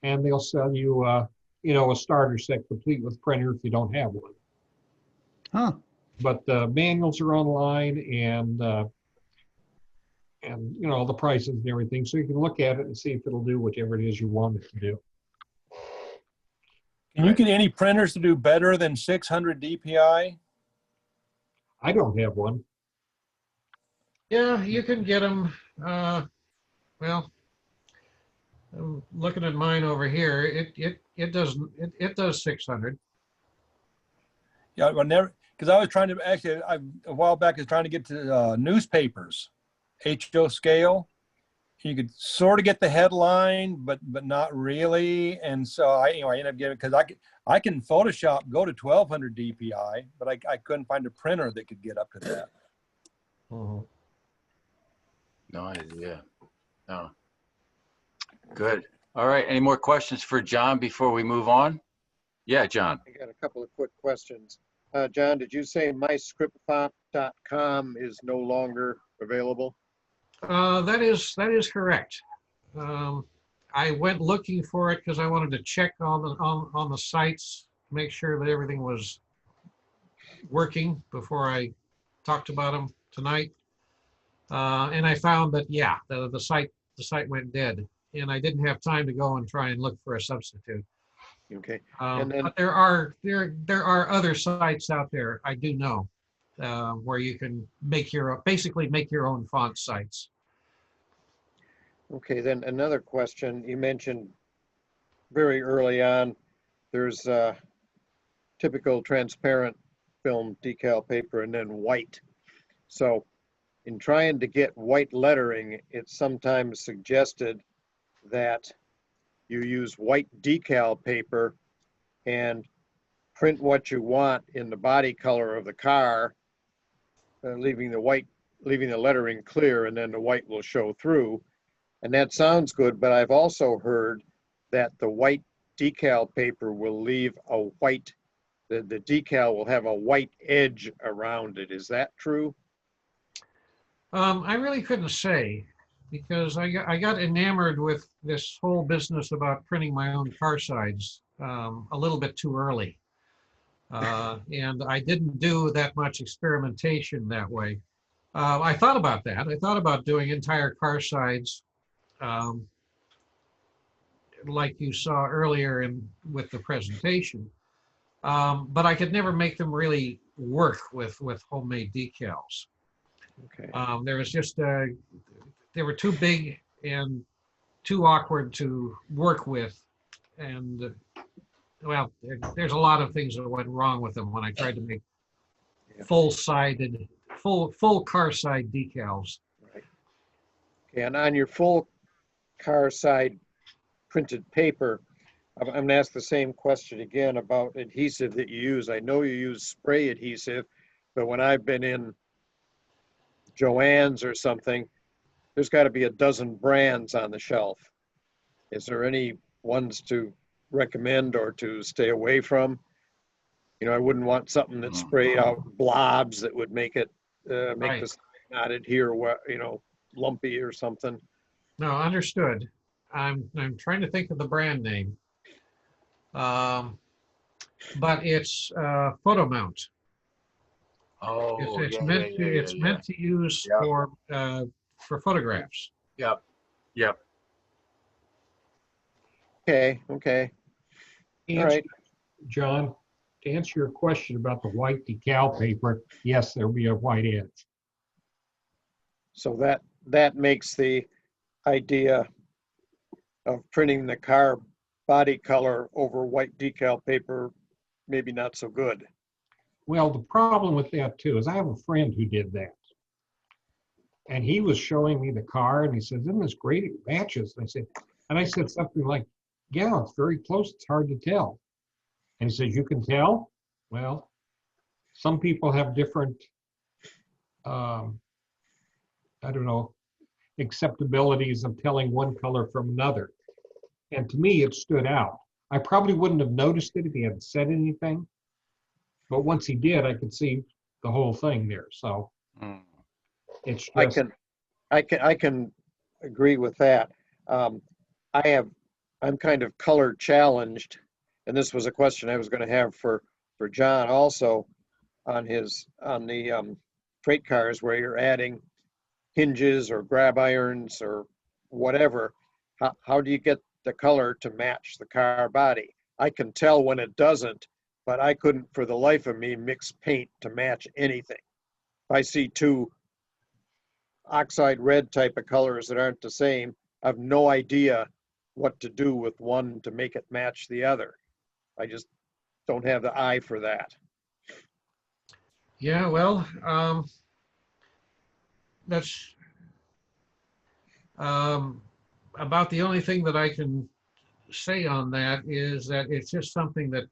H: and they'll sell you, a starter set complete with printer if you don't have one.
G: Huh.
H: But the manuals are online, and the prices and everything, so you can look at it and see if it'll do whatever it is you want it to do.
F: Can you get any printers to do better than 600 DPI?
H: I don't have one.
C: Yeah, you can get them. Well, I'm looking at mine over here. It does 600.
F: Yeah, because I was trying to a while back I was trying to get to newspapers, HO scale. You could sort of get the headline, but not really. And so I ended up getting, because I can Photoshop go to 1200 DPI, but I couldn't find a printer that could get up to that.
C: Uh-huh.
A: No idea. No. Good. All right. Any more questions for John before we move on? Yeah, John.
K: I got a couple of quick questions. John, did you say myscriptfop.com is no longer available?
C: That is correct. I went looking for it because I wanted to check on the sites, make sure that everything was working before I talked about them tonight. And I found that the site went dead, and I didn't have time to go and try and look for a substitute.
K: Okay.
C: But there are other sites out there, I do know, where you can basically make your own font sites.
K: Okay, then another question. You mentioned very early on, there's typical transparent film decal paper and then white. So in trying to get white lettering, it's sometimes suggested that you use white decal paper and print what you want in the body color of the car, leaving the lettering clear, and then the white will show through. And that sounds good, but I've also heard that the white decal paper will leave a white, the decal will have a white edge around it. Is that true?
C: I really couldn't say, because I got enamored with this whole business about printing my own car sides a little bit too early. And I didn't do that much experimentation that way. I thought about that. I thought about doing entire car sides like you saw earlier with the presentation. But I could never make them really work with homemade decals.
K: Okay.
C: There was just, they were too big and too awkward to work with. And well, there's a lot of things that went wrong with them when I tried to make full-sided, full car side decals.
K: Right. Okay, and on your full car side printed paper, I'm going to ask the same question again about adhesive that you use. I know you use spray adhesive, but when I've been in Joann's or something, there's got to be a dozen brands on the shelf. Is there any ones to recommend or to stay away from? You know, I wouldn't want something that sprayed out blobs that would make it, make this not adhere, you know, lumpy or something.
C: No, understood. I'm trying to think of the brand name. But it's photo mount.
A: Oh,
C: It's meant to use for photographs.
A: Yep. Yep.
K: Okay. Okay. All right.
H: John, to answer your question about the white decal paper, yes, there'll be a white edge.
K: So that makes the idea of printing the car body color over white decal paper maybe not so good.
H: Well, the problem with that too is I have a friend who did that. And he was showing me the car and he says, isn't this great? It matches. And I said something like, yeah, it's very close. It's hard to tell. And he says, you can tell? Well, some people have different, I don't know, acceptabilities of telling one color from another. And to me, it stood out. I probably wouldn't have noticed it if he hadn't said anything. But once he did, I could see the whole thing there. So it's just,
K: I can agree with that. I'm kind of color challenged, and this was a question I was going to have for John also on the freight cars where you're adding hinges or grab irons or whatever. How do you get the color to match the car body? I can tell when it doesn't, but I couldn't for the life of me mix paint to match anything. If I see two oxide red type of colors that aren't the same, I have no idea what to do with one to make it match the other. I just don't have the eye for that.
C: Yeah, well, that's about the only thing that I can say on that is that it's just something that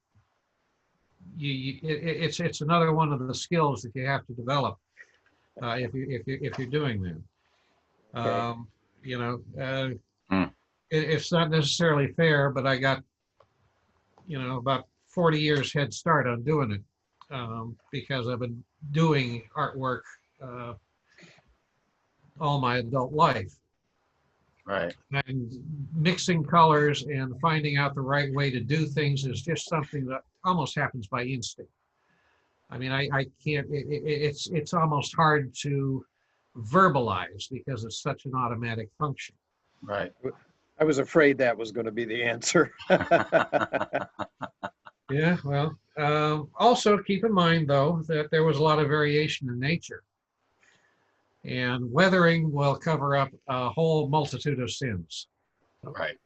C: it's another one of the skills that you have to develop if you're doing that.
K: Okay.
C: You know, it's not necessarily fair, but I got, you know, about 40 years head start on doing it because I've been doing artwork all my adult life.
A: Right.
C: And mixing colors and finding out the right way to do things is just something that almost happens by instinct. I mean, I can't, it's almost hard to verbalize because it's such an automatic function.
A: Right.
K: I was afraid that was going to be the answer.
C: Yeah, well, also keep in mind though, that there was a lot of variation in nature. And weathering will cover up a whole multitude of sins.
A: Right.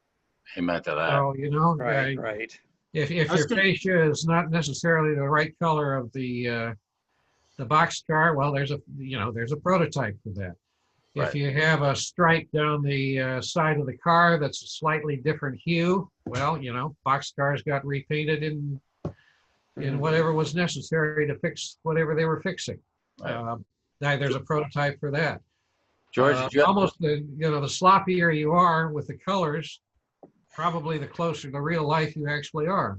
A: Amen to that.
C: So, you know,
K: Right.
C: if your fascia is not necessarily the right color of the boxcar, well, there's a prototype for that.
A: Right.
C: If you have a stripe down the side of the car that's a slightly different hue, well, you know, boxcars got repainted in whatever was necessary to fix whatever they were fixing.
A: Right.
C: There's a prototype for that.
A: George,
C: almost the sloppier you are with the colors, probably the closer to real life you actually are.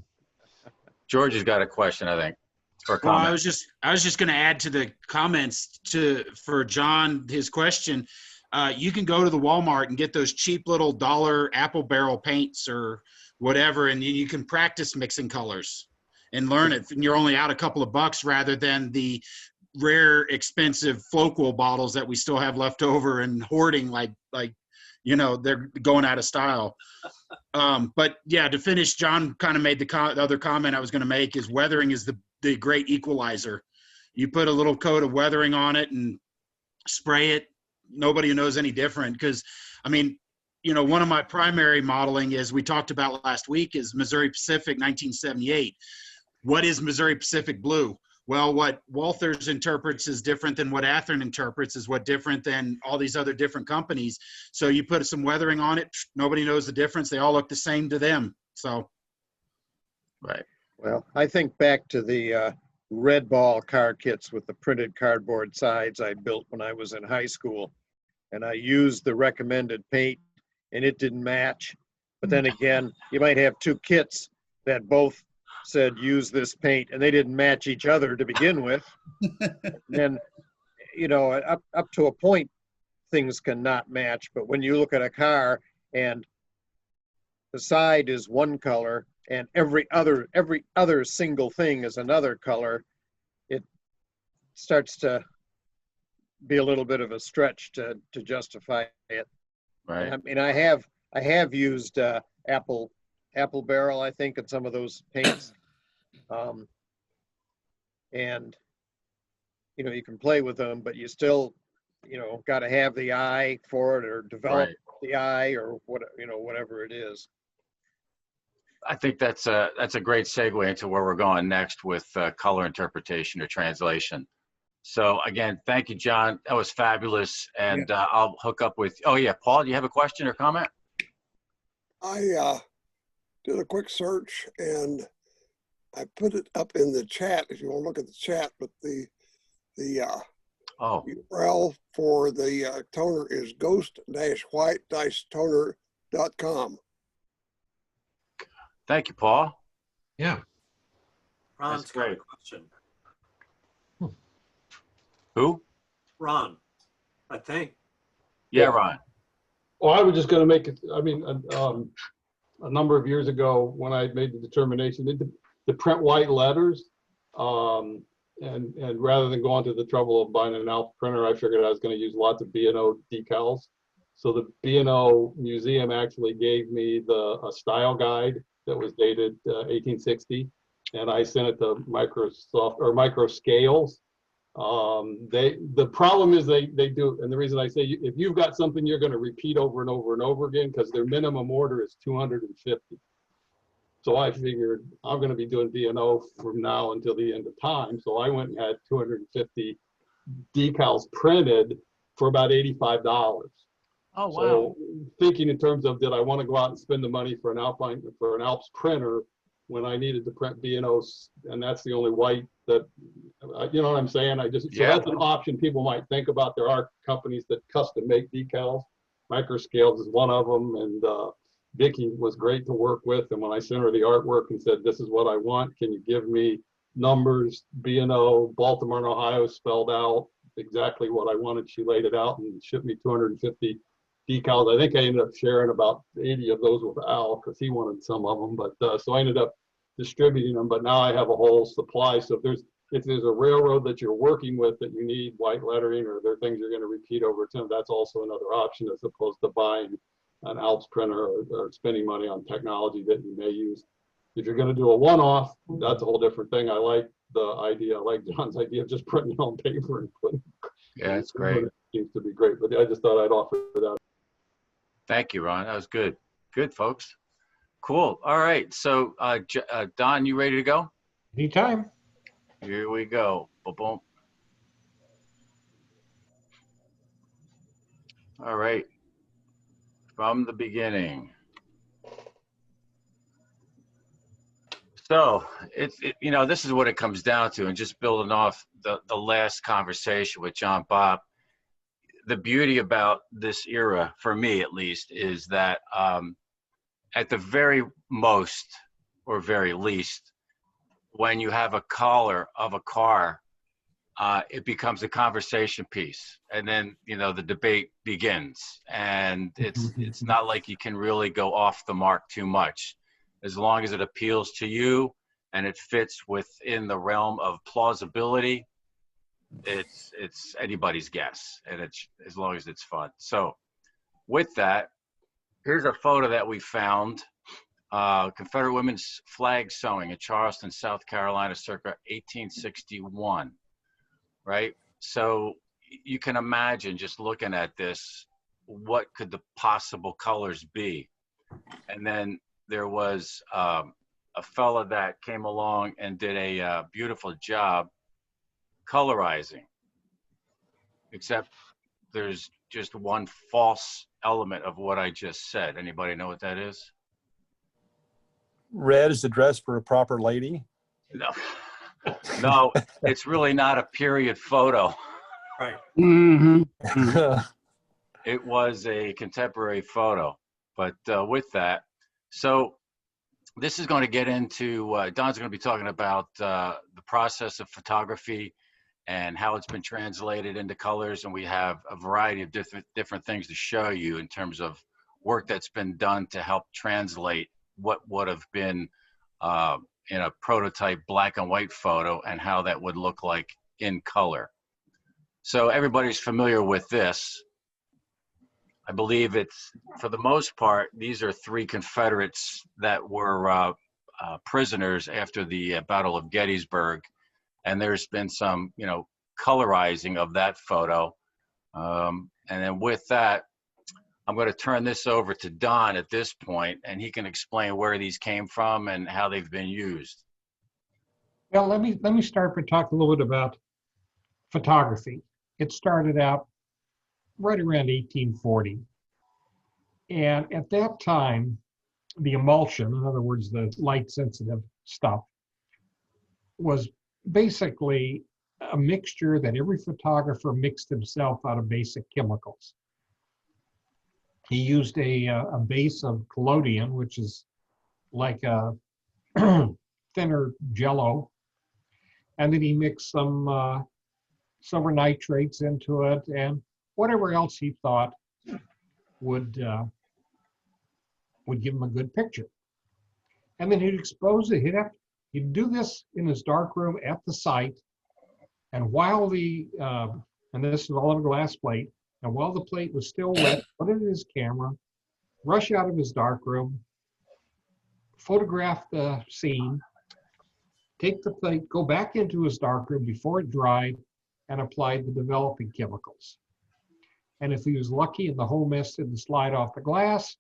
A: George has got a question, I think, or a
J: Well,
A: comment.
J: I was just going to add to the comments for John, his question. You can go to the Walmart and get those cheap little $1 apple barrel paints or whatever, and you can practice mixing colors and learn it. And you're only out a couple of bucks rather than the rare, expensive Floqual bottles that we still have left over and hoarding like you know, they're going out of style. But yeah, to finish, John kind of made the other comment I was going to make is weathering is the great equalizer. You put a little coat of weathering on it and spray it. Nobody knows any different because, I mean, you know, one of my primary modeling, as we talked about last week, is Missouri Pacific 1978. What is Missouri Pacific blue? Well, what Walthers interprets is different than what Athearn interprets is what different than all these other different companies. So you put some weathering on it, nobody knows the difference. They all look the same to them. So,
A: Right.
K: Well, I think back to the red ball car kits with the printed cardboard sides I built when I was in high school. And I used the recommended paint and it didn't match. But then again, you might have two kits that both said use this paint and they didn't match each other to begin with. And then, you know, up to a point, things cannot match. But when you look at a car and the side is one color and every other single thing is another color, it starts to be a little bit of a stretch to justify it.
A: Right.
K: I mean, I have used apple barrel, I think, in some of those paints, and you know, you can play with them, but you still, you know, got to have the eye for it or develop the eye or what, you know, whatever it is.
A: I think that's a great segue into where we're going next with color interpretation or translation. So again, thank you, John. That was fabulous. And I'll hook up with, oh yeah, Paul, do you have a question or comment?
L: I did a quick search and I put it up in the chat if you want to look at the chat, but the URL for the toner is ghost-white-toner.com.
A: Thank you, Paul.
C: Yeah.
M: Ron's got a question.
A: Who?
M: Ron, I think.
A: Yeah, Ron.
N: Well, I was just going to make it, I mean, a number of years ago when I made the determination to print white letters, and rather than going to the trouble of buying an Alps printer, I figured I was going to use lots of B&O decals. So the B&O museum actually gave me a style guide that was dated 1860, and I sent it to Microsoft or Microscales. The problem is they do, and the reason I say if you've got something you're going to repeat over and over and over again, because their minimum order is 250. So I figured I'm going to be doing B&O from now until the end of time. So I went and had 250 decals printed for about $85.
A: Oh, wow.
N: So thinking in terms of, did I want to go out and spend the money for an Alps printer when I needed to print B&Os, and that's the only white that, you know what I'm saying? So that's an option people might think about. There are companies that custom make decals. Microscales is one of them, and Vicki was great to work with. And when I sent her the artwork and said, this is what I want, can you give me numbers, B&O, Baltimore and Ohio spelled out, exactly what I wanted, she laid it out and shipped me 250 decals. I think I ended up sharing about 80 of those with Al because he wanted some of them. But so I ended up distributing them. But now I have a whole supply. So if there's a railroad that you're working with that you need white lettering, or there are things you're going to repeat over time, that's also another option as opposed to buying an Alps printer or spending money on technology that you may use. If you're going to do a one-off, that's a whole different thing. I like the idea, I like John's idea of just printing it on paper and putting.
A: Yeah, it's great.
N: It seems to be great, but I just thought I'd offer that.
A: Thank you, Ron. That was good. Good, folks. Cool. All right. So, Don, you ready to go?
H: Anytime.
A: Here we go. Boom, boom. All right. From the beginning. So you know, this is what it comes down to, and just building off the last conversation with John Bob. The beauty about this era, for me at least, is that at the very most or very least, when you have a color of a car, it becomes a conversation piece, and then, you know, the debate begins, and it's not like you can really go off the mark too much. As long as it appeals to you and it fits within the realm of plausibility, it's anybody's guess, and it's as long as it's fun. So with that, here's a photo that we found. Confederate women's flag sewing in Charleston, South Carolina, circa 1861, right? So you can imagine, just looking at this, what could the possible colors be? And then there was a fella that came along and did a beautiful job colorizing, except there's just one false element of what I just said. Anybody know what that is?
F: Red is the dress for a proper lady.
A: No, no, it's really not a period photo.
M: Right.
A: It was a contemporary photo. But with that, so this is going to get into, Don's going to be talking about the process of photography and how it's been translated into colors. And we have a variety of different things to show you in terms of work that's been done to help translate what would have been in a prototype black and white photo and how that would look like in color. So everybody's familiar with this. I believe it's, for the most part, these are 3 Confederates that were prisoners after the Battle of Gettysburg. And there's been some, you know, colorizing of that photo. And then with that, I'm going to turn this over to Don at this point, and he can explain where these came from and how they've been used.
H: Well, let me start by talking a little bit about photography. It started out right around 1840. And at that time, the emulsion, in other words, the light sensitive stuff, was basically a mixture that every photographer mixed himself out of basic chemicals. He used a base of collodion, which is like a thinner jello, and then he mixed some silver nitrates into it and whatever else he thought would give him a good picture. And then he'd expose it. He'd do this in his darkroom at the site, and while and this is all on a glass plate, and while the plate was still wet, put it in his camera, rush out of his darkroom, photograph the scene, take the plate, go back into his darkroom before it dried, and apply the developing chemicals. And if he was lucky and the whole mess didn't slide off the glass,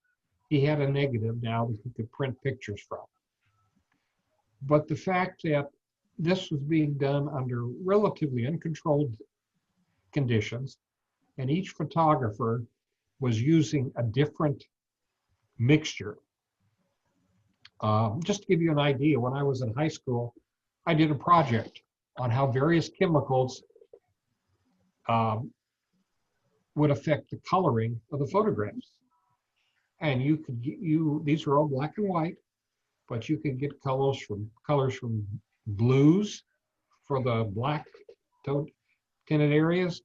H: he had a negative now that he could print pictures from. But the fact that this was being done under relatively uncontrolled conditions, and each photographer was using a different mixture. Just to give you an idea, when I was in high school, I did a project on how various chemicals would affect the coloring of the photographs. And these are all black and white, but you can get colors from blues for the black tinted areas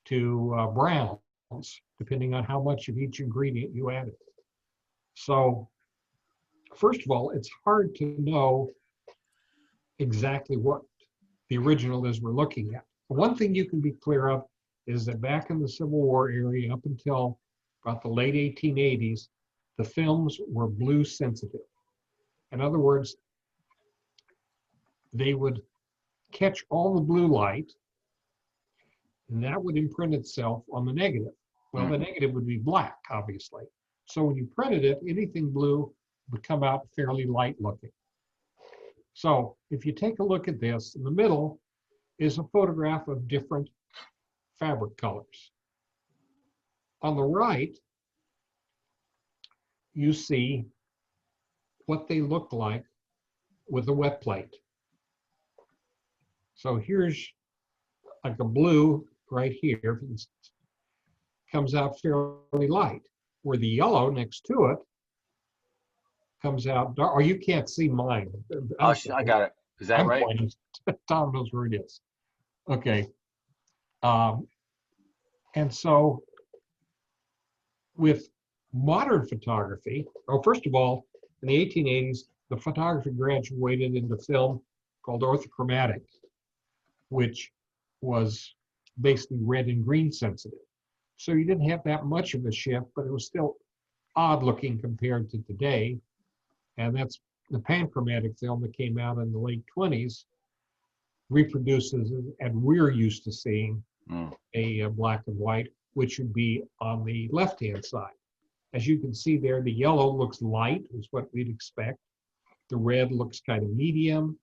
H: to browns, depending on how much of each ingredient you added. So first of all, it's hard to know exactly what the original is we're looking at. But one thing you can be clear of is that back in the Civil War area, up until about the late 1880s, the films were blue sensitive. In other words, they would catch all the blue light, and that would imprint itself on the negative. Well, the negative would be black, obviously. So when you printed it, anything blue would come out fairly light looking. So if you take a look at this, in the middle is a photograph of different fabric colors. On the right, you see what they look like with a wet plate. So here's like a blue right here, comes out fairly light, where the yellow next to it comes out dark. Or you can't see mine.
A: Oh, I got it. Is that right?
H: Tom knows where it is. Okay. And so with modern photography, first of all, in the 1880s, the photography graduated into film called orthochromatic, which was basically red and green sensitive. So you didn't have that much of a shift, but it was still odd looking compared to today. And that's the panchromatic film that came out in the late 20s reproduces, and we're used to seeing a black and white, which would be on the left-hand side. As you can see there, the yellow looks light, is what we'd expect. The red looks kind of medium.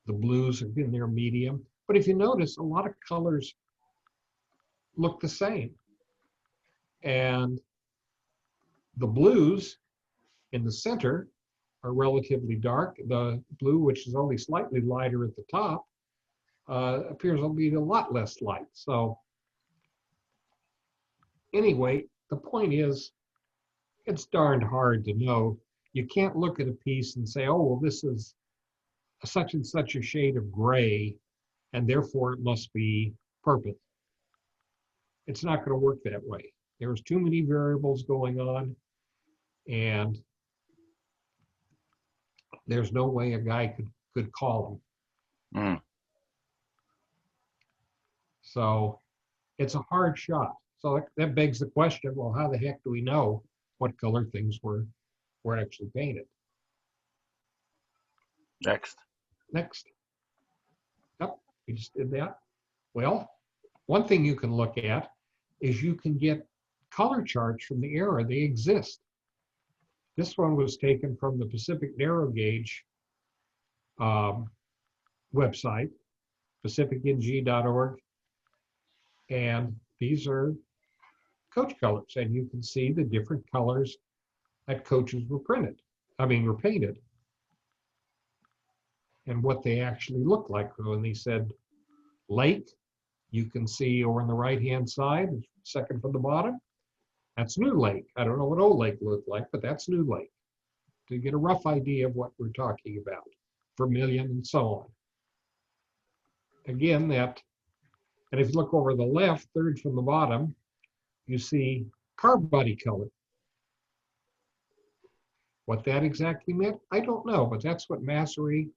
H: The blues are in there medium. But if you notice, a lot of colors look the same. And the blues in the center are relatively dark. The blue, which is only slightly lighter at the top, appears to be a lot less light. So anyway, the point is, it's darned hard to know. You can't look at a piece and say, oh, well, this is such and such a shade of gray, and therefore it must be purple. It's not going to work that way. There's too many variables going on, and there's no way a guy could call them. So it's a hard shot. So that begs the question, well, how the heck do we know what color things were actually painted?
A: Next.
H: Yep, we just did that. Well, one thing you can look at is you can get color charts from the era. They exist. This one was taken from the Pacific Narrow Gauge website, pacificng.org. And these are coach colors, and you can see the different colors that coaches were painted, and what they actually look like. When they said lake, you can see over on the right-hand side, second from the bottom, that's New Lake. I don't know what Old Lake looked like, but that's New Lake, to get a rough idea of what we're talking about. Vermilion and so on. Again, and if you look over the left, third from the bottom, you see car body color. What that exactly meant, I don't know, but that's what Massery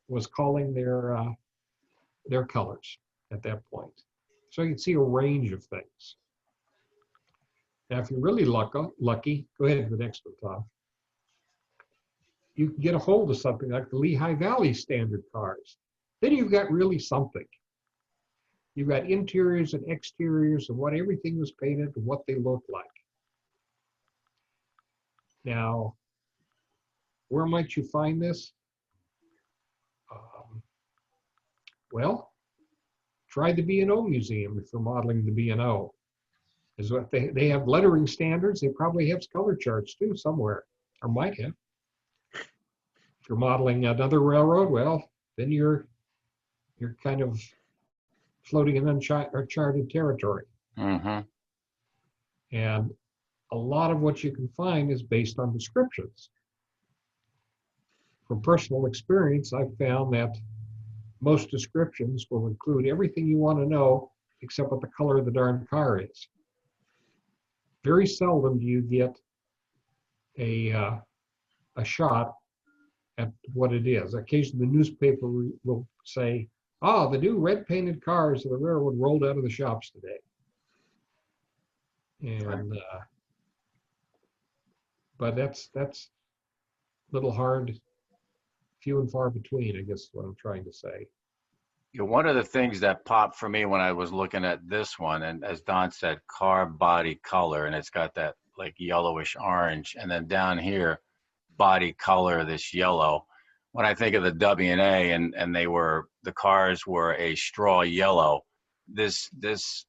H: was calling their colors at that point. So you can see a range of things. Now, if you're really lucky, go ahead to the next one, Tom. You can get a hold of something like the Lehigh Valley standard cars. Then you've got really something. You've got interiors and exteriors and what everything was painted and what they looked like. Now, where might you find this? Well, try the B&O Museum if you're modeling the B&O. Is what they have lettering standards. They probably have color charts too somewhere, or might have. If you're modeling another railroad, well, then you're kind of floating in uncharted territory. And a lot of what you can find is based on descriptions. From personal experience, I've found that most descriptions will include everything you want to know except what the color of the darn car is. Very seldom do you get a shot at what it is. Occasionally the newspaper will say, oh, the new red painted cars of the railroad rolled out of the shops today. And but that's a little hard, few and far between, I guess is what I'm trying to say.
A: Yeah, one of the things that popped for me when I was looking at this one, and as Don said, car body color, and it's got that like yellowish orange, and then down here, body color, this yellow. When I think of the W&A and the cars were a straw yellow, this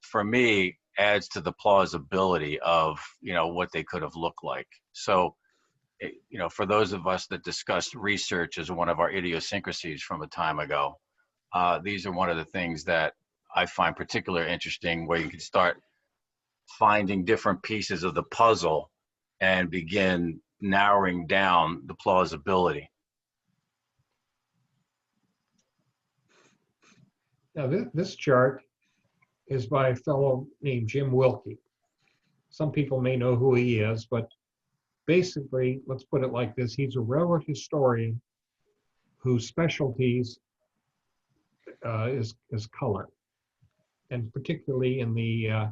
A: for me adds to the plausibility of, what they could have looked like. So, for those of us that discussed research as one of our idiosyncrasies from a time ago, these are one of the things that I find particularly interesting, where you can start finding different pieces of the puzzle and begin narrowing down the plausibility.
H: Now, this chart is by a fellow named Jim Wilkie. Some people may know who he is, but basically, let's put it like this. He's a railroad historian whose specialties is color, and particularly in the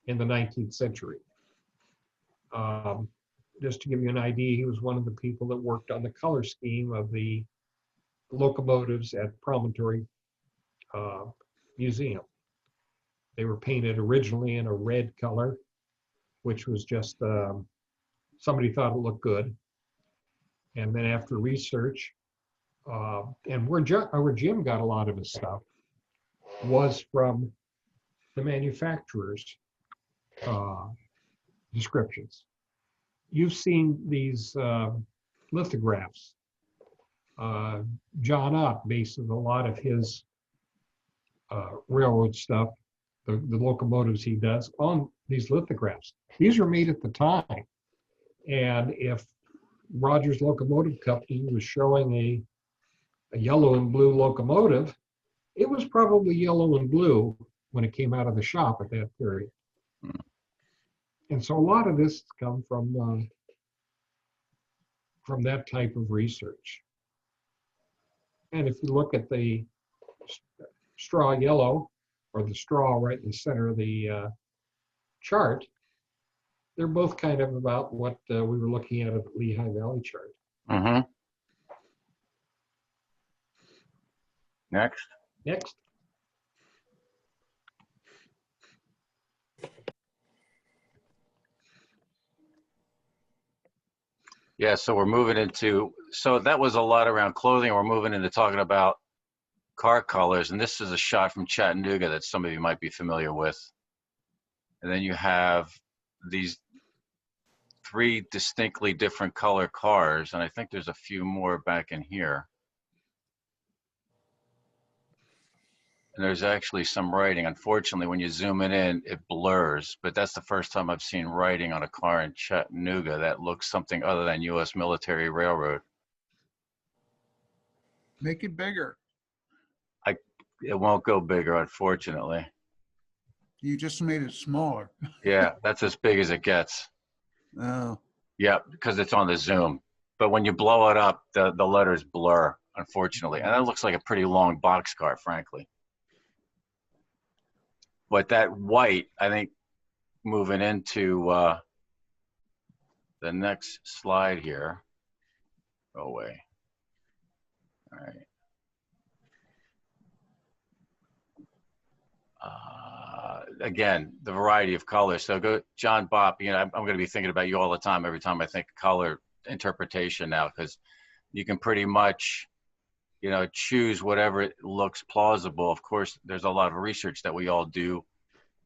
H: in the 19th century. Just to give you an idea, he was one of the people that worked on the color scheme of the locomotives at Promontory Museum. They were painted originally in a red color, which was just, somebody thought it looked good. And then after research, and where Jim got a lot of his stuff was from the manufacturer's descriptions. You've seen these lithographs. John Ott bases a lot of his railroad stuff, the locomotives he does, on these lithographs. These were made at the time. And if Rogers Locomotive Company was showing a yellow and blue locomotive, it was probably yellow and blue when it came out of the shop at that period. And so a lot of this comes from that type of research. And if you look at the straw yellow, or the straw right in the center of the chart, they're both kind of about what we were looking at the Lehigh Valley chart.
A: Mm-hmm. Next.
H: Next.
A: Yeah, so we're moving into, so that was a lot around clothing. We're moving into talking about car colors, and this is a shot from Chattanooga that some of you might be familiar with. And then you have these 3 distinctly different color cars, and I think there's a few more back in here. And there's actually some writing. Unfortunately, when you zoom it in, it blurs, but that's the first time I've seen writing on a car in Chattanooga that looks something other than U.S. Military Railroad.
G: Make it bigger.
A: It won't go bigger, unfortunately.
G: You just made it smaller.
A: Yeah, that's as big as it gets.
G: Oh.
A: Yeah, because it's on the zoom. But when you blow it up, the letters blur, unfortunately. And that looks like a pretty long boxcar, frankly. But that white, I think, moving into the next slide here. Go away. All right. Again, the variety of colors. So go, John Bopp, you know, I'm going to be thinking about you all the time, every time I think color interpretation now, because you can pretty much, you know, choose whatever it looks plausible. Of course, there's a lot of research that we all do,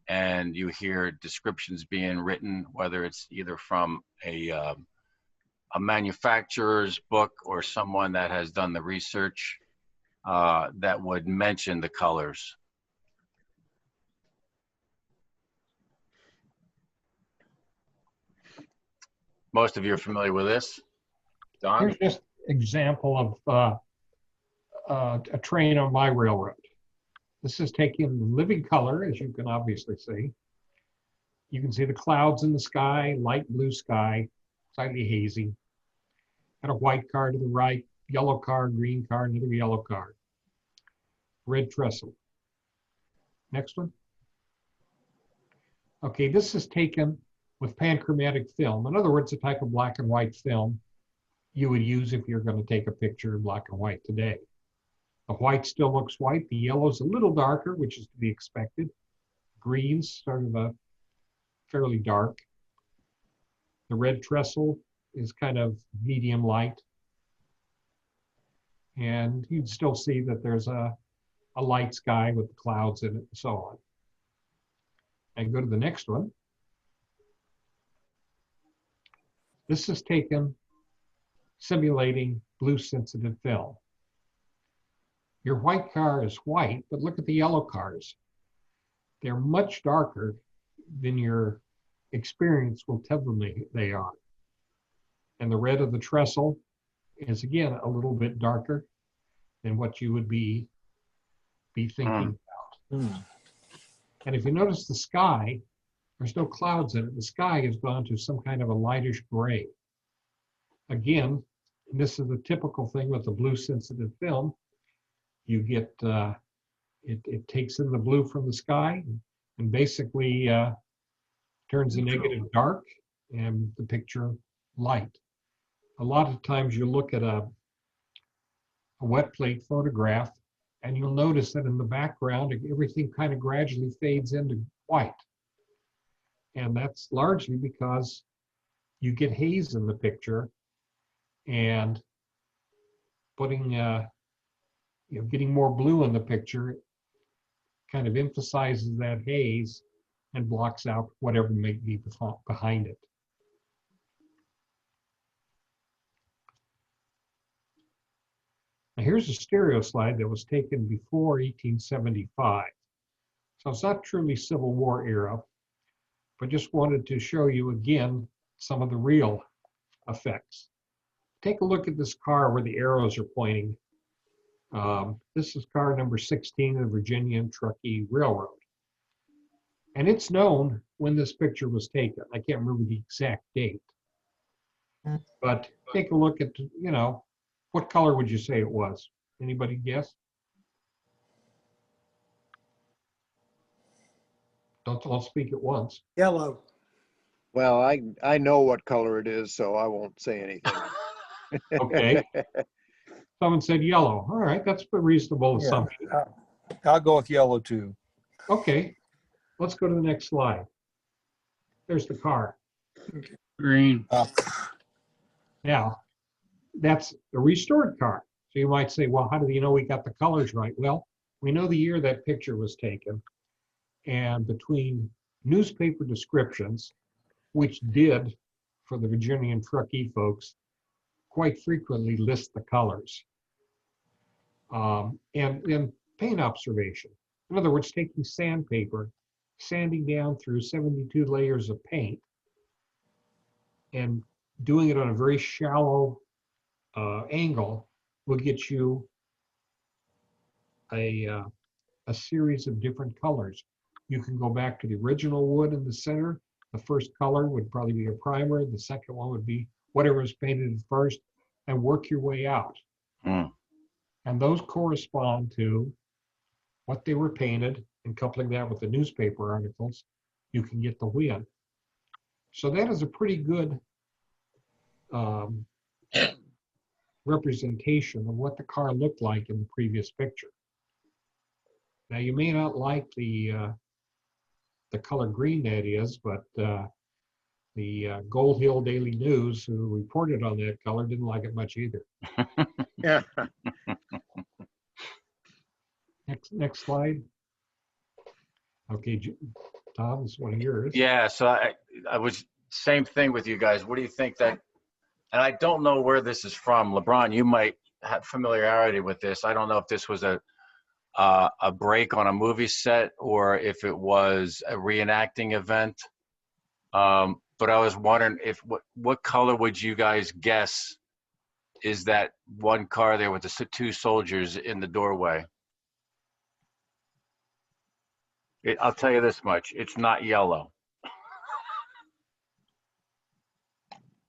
A: and you hear descriptions being written, whether it's either from a manufacturer's book or someone that has done the research that would mention the colors. Most of you are familiar with this. Don?
H: Here's just an example of a train on my railroad. This is taken living color, as you can obviously see. You can see the clouds in the sky, light blue sky, slightly hazy. And a white car to the right, yellow car, green car, another yellow car. Red trestle. Next one. Okay, this is taken with panchromatic film. In other words, a type of black and white film you would use if you're going to take a picture in black and white today. The white still looks white. The yellow's a little darker, which is to be expected. Green's sort of a fairly dark. The red trestle is kind of medium light. And you'd still see that there's a light sky with the clouds in it and so on. And go to the next one. This is taken simulating blue sensitive film. Your white car is white, but look at the yellow cars. They're much darker than your experience will tell them they are. And the red of the trestle is again a little bit darker than what you would be thinking about. And if you notice the sky, there's no clouds in it. The sky has gone to some kind of a lightish gray. Again, this is the typical thing with the blue sensitive film. You get, it takes in the blue from the sky and basically turns the negative dark and the picture light. A lot of times you look at a wet plate photograph and you'll notice that in the background, everything kind of gradually fades into white. And that's largely because you get haze in the picture, and putting, getting more blue in the picture kind of emphasizes that haze and blocks out whatever may be behind it. Now here's a stereo slide that was taken before 1875. So it's not truly Civil War era, but just wanted to show you again some of the real effects. Take a look at this car where the arrows are pointing. This is car number 16 of the Virginia and Truckee Railroad. And it's known when this picture was taken. I can't remember the exact date. But take a look at, what color would you say it was? Anybody guess? Don't all speak at once.
L: Yellow.
K: Well, I know what color it is, so I won't say anything.
H: Okay. Someone said yellow. All right, that's a reasonable
F: Yeah.
H: assumption.
F: I'll go with yellow too.
H: Okay, let's go to the next slide. There's the car.
J: Green.
H: Now, that's a restored car. So you might say, well, how do you know we got the colors right? Well, we know the year that picture was taken. And between newspaper descriptions, which did, for the Virginia and Truckee folks, quite frequently list the colors. And then paint observation. In other words, taking sandpaper, sanding down through 72 layers of paint, and doing it on a very shallow angle will get you a series of different colors. You can go back to the original wood in the center. The first color would probably be a primer. The second one would be whatever was painted first, and work your way out. And those correspond to what they were painted, and coupling that with the newspaper articles, you can get the win. So that is a pretty good representation of what the car looked like in the previous picture. Now you may not like the color green that is, but the Gold Hill Daily News, who reported on that color, didn't like it much either.
K: Yeah.
H: Next slide. Okay, Tom, this is one of yours.
A: Yeah, so I was same thing with you guys. What do you think that, and I don't know where this is from. LeBron, you might have familiarity with this. I don't know if this was a break on a movie set or if it was a reenacting event. But I was wondering if what color would you guys guess is that one car there with the two soldiers in the doorway? I'll tell you this much, it's not yellow.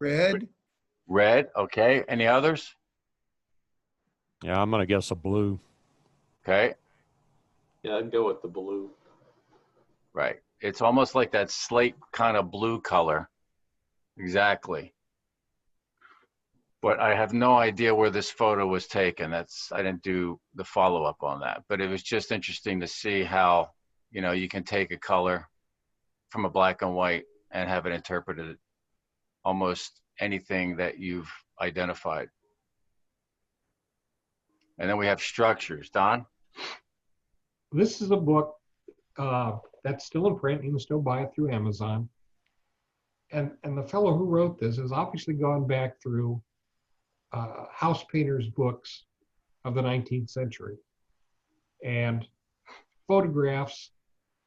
G: Red?
A: Red, okay. Any others?
E: Yeah, I'm gonna guess a blue.
A: Okay.
N: Yeah, I'd go with the blue.
A: Right. It's almost like that slate kind of blue color. Exactly. But I have no idea where this photo was taken. I didn't do the follow-up on that. But it was just interesting to see how, you can take a color from a black and white and have it interpreted almost anything that you've identified. And then we have structures. Don?
H: This is a book that's still in print. You can still buy it through Amazon. And the fellow who wrote this has obviously gone back through house painters' books of the 19th century and photographs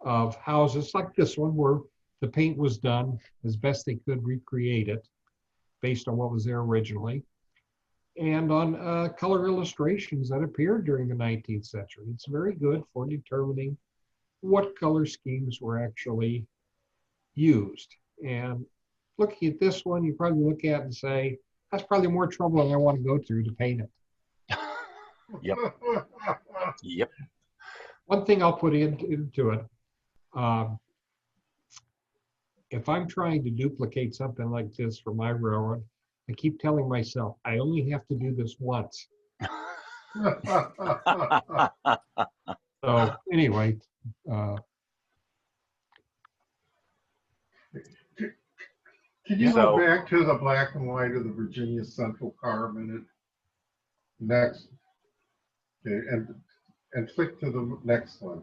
H: of houses like this one where the paint was done as best they could recreate it based on what was there originally, and on color illustrations that appeared during the 19th century. It's very good for determining what color schemes were actually used. And looking at this one, you probably look at it and say, that's probably more trouble than I want to go through to paint it.
A: Yep. Yep.
H: One thing I'll put into it, if I'm trying to duplicate something like this for my railroad, I keep telling myself, I only have to do this once. So anyway,
B: Can you go back to the black and white of the Virginia Central car a minute? Next. Okay, and flick to the next one.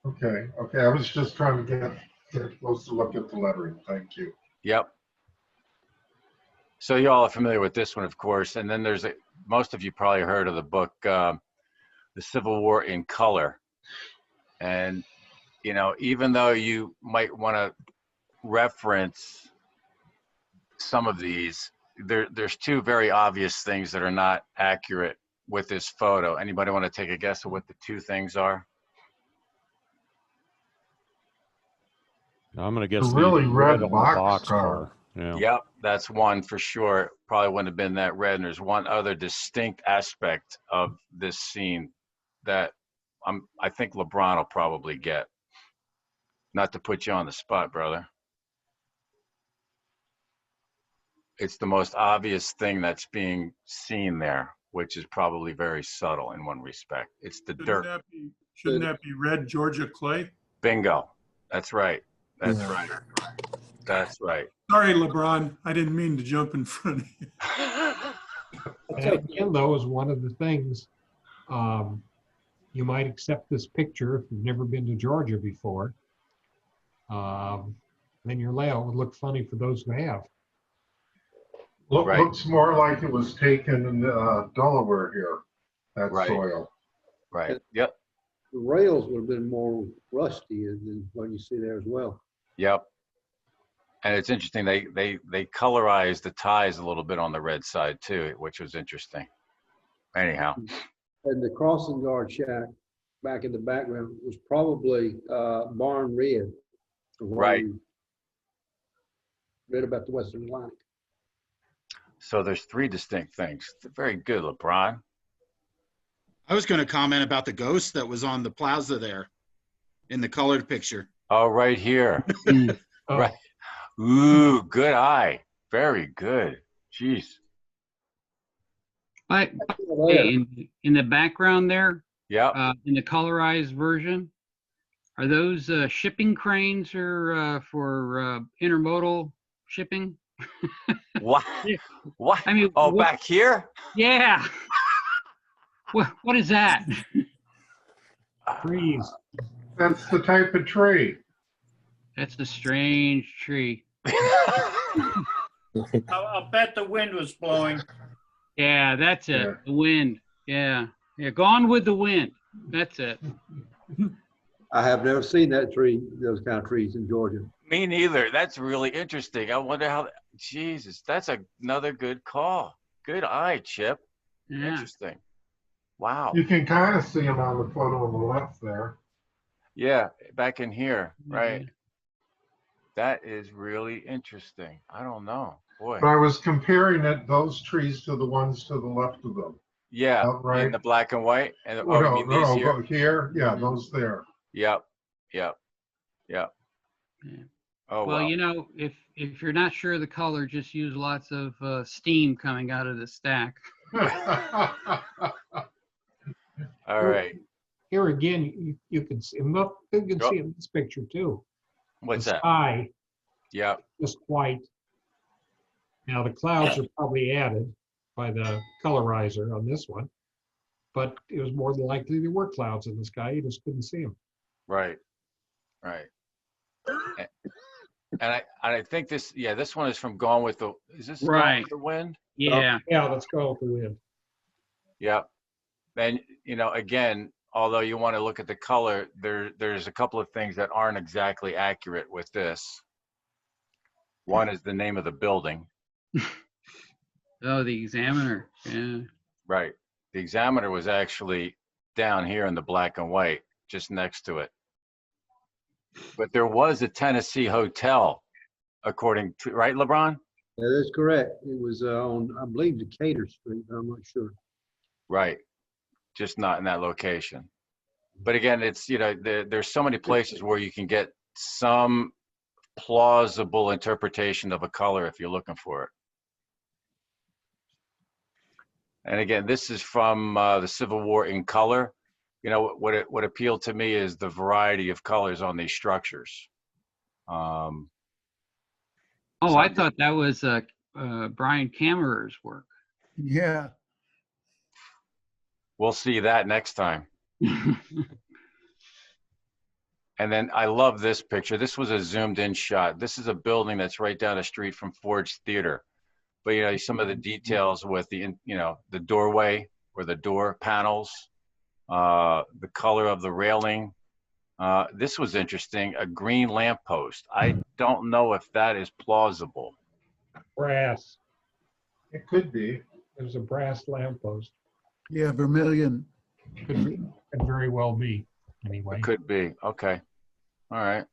B: Okay, I was just trying to get a closer look at the lettering. Thank you.
A: Yep. So you all are familiar with this one, of course. And then there's most of you probably heard of the book, The Civil War in Color. And, you know, even though you might want to reference some of these, there's two very obvious things that are not accurate with this photo. Anybody want to take a guess at what the two things are?
E: I'm going to guess
B: the really red
E: on the
B: box car.
E: Yeah.
A: Yep, that's one for sure. Probably wouldn't have been that red. And there's one other distinct aspect of this scene that I think LeBron will probably get. Not to put you on the spot, brother. It's the most obvious thing that's being seen there, which is probably very subtle in one respect. It's the dirt.
O: Shouldn't that be red Georgia clay?
A: Bingo. That's right. That's right. That's right.
O: Sorry, LeBron. I didn't mean to jump in front of you.
H: and again, though, is one of the things you might accept this picture if you've never been to Georgia before. Then your layout would look funny for those who have.
B: Looks more like it was taken in Delaware here, that soil.
A: Right, yep.
D: The rails would have been more rusty than what you see there as well.
A: Yep. And it's interesting, they colorized the ties a little bit on the red side too, which was interesting. Anyhow.
D: And the crossing guard shack back in the background was probably barn red.
A: Right.
D: Read about the Western Atlantic.
A: So there's three distinct things. Very good, LeBron.
J: I was going to comment about the ghost that was on the plaza there in the colored picture.
A: Oh, right here.
H: Oh.
A: Right. Ooh, good eye. Very good. Jeez.
P: But in the background there,
A: yeah,
P: in the colorized version, are those shipping cranes or for intermodal shipping?
A: What? What?
P: I mean,
A: oh, back here?
P: Yeah. What is that?
H: Trees.
B: That's the type of tree.
P: That's a strange tree.
M: I'll bet the wind was blowing.
P: Yeah, that's it. Yeah. The wind. Yeah. Gone with the wind. That's it.
D: I have never seen that tree, those kind of trees in Georgia.
A: Me neither. That's really interesting. I wonder how, Jesus, that's another good call. Good eye, Chip. Yeah. Interesting. Wow.
B: You can kind of see them on the photo on the left there.
A: Yeah, back in here, right. Mm-hmm. That is really interesting. I don't know. Boy.
B: But I was comparing those trees to the ones to the left of them.
A: Yeah,
B: right.
A: In the black and white. And
B: here? Yeah, those there.
A: Yep. Yeah. Oh,
P: well, you know, if you're not sure of the color, just use lots of steam coming out of the stack.
A: All right.
H: Here again, you can see him. You can see in this picture too.
A: What's
H: the sky,
A: yeah,
H: just white. Now the clouds are probably added by the colorizer on this one, but it was more than likely there were clouds in the sky. You just couldn't see them.
A: Right. And I think this one is from Gone with the. Is this Gone with the Wind?
P: Yeah.
H: Yeah, let's go with the wind.
A: Yeah. And you know, again, although you want to look at the color, there's a couple of things that aren't exactly accurate with this. One is the name of the building.
P: Oh, the Examiner. Yeah.
A: Right. The Examiner was actually down here in the black and white, just next to it. But there was a Tennessee hotel, according to, right, LeBron?
D: Yeah, that's correct. It was on, I believe, Decatur Street, but I'm not sure.
A: Right. Just not in that location. But again, it's, you know, there's so many places where you can get some plausible interpretation of a color if you're looking for it. And again, this is from the Civil War in color. You know, what appealed to me is the variety of colors on these structures.
P: Oh, I thought that was Brian Kammerer's work.
G: Yeah.
A: We'll see that next time. And then I love this picture. This was a zoomed in shot. This is a building that's right down the street from Ford's Theater. But, you know, some of the details with the, you know, the doorway or the door panels, the color of the railing. This was interesting, a green lamppost. I don't know if that is plausible.
H: Brass.
B: It could be.
H: There's a brass lamppost.
G: Yeah, vermilion.
H: Could very well be, anyway.
A: It could be. Okay. All right.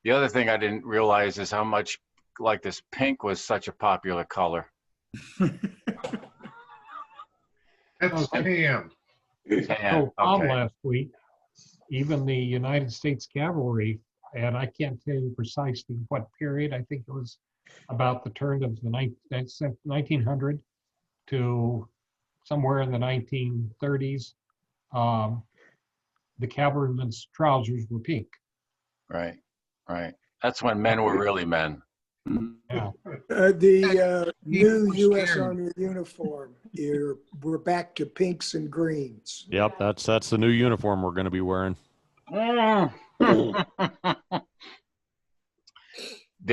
A: The other thing I didn't realize is how much, like, this pink was such a popular color.
B: It's tan.
A: Tan.
H: Tom
A: Okay.
H: last week, even the United States Cavalry, and I can't tell you precisely what period, I think it was about the turn of the 1900 to somewhere in the 1930s, the cavalryman's trousers were pink.
A: Right. Right. That's when men were really men.
H: Yeah.
Q: The new U.S. Army uniform, we're back to pinks and greens.
E: Yep, that's the new uniform we're going to be wearing.
A: The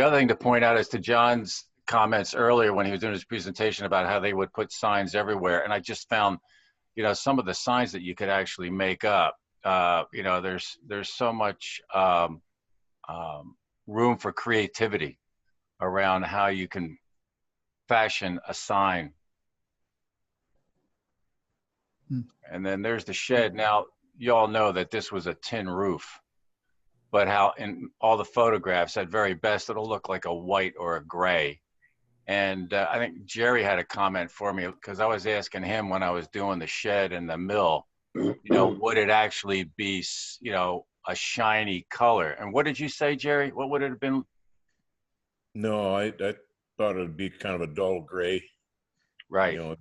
A: other thing to point out is to John's comments earlier when he was doing his presentation about how they would put signs everywhere. And I just found, you know, some of the signs that you could actually make up. You know, there's so much room for creativity around how you can fashion a sign. And then there's the shed. Now, you all know that this was a tin roof, but how in all the photographs at very best, it'll look like a white or a gray. And I think Jerry had a comment for me because I was asking him when I was doing the shed and the mill, you know, would it actually be, you know, a shiny color? And what did you say, Jerry? What would it have been?
I: No, I thought it'd be kind of a dull gray.
A: Right.
I: You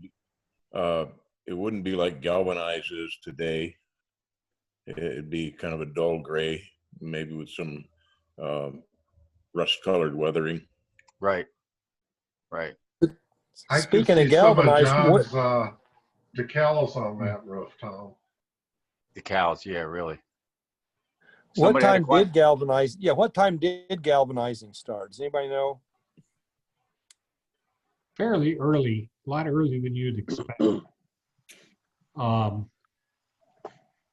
I: know, it wouldn't be like galvanized is today. It'd be kind of a dull gray, maybe with some rust-colored weathering.
A: Right. Right.
B: Speaking of galvanized, John's decals on that roof, Tom.
A: Decals, yeah, really.
F: What time did galvanize? Yeah, what time did galvanizing start? Does anybody know?
H: Fairly early, a lot earlier than you'd expect.
E: Yeah,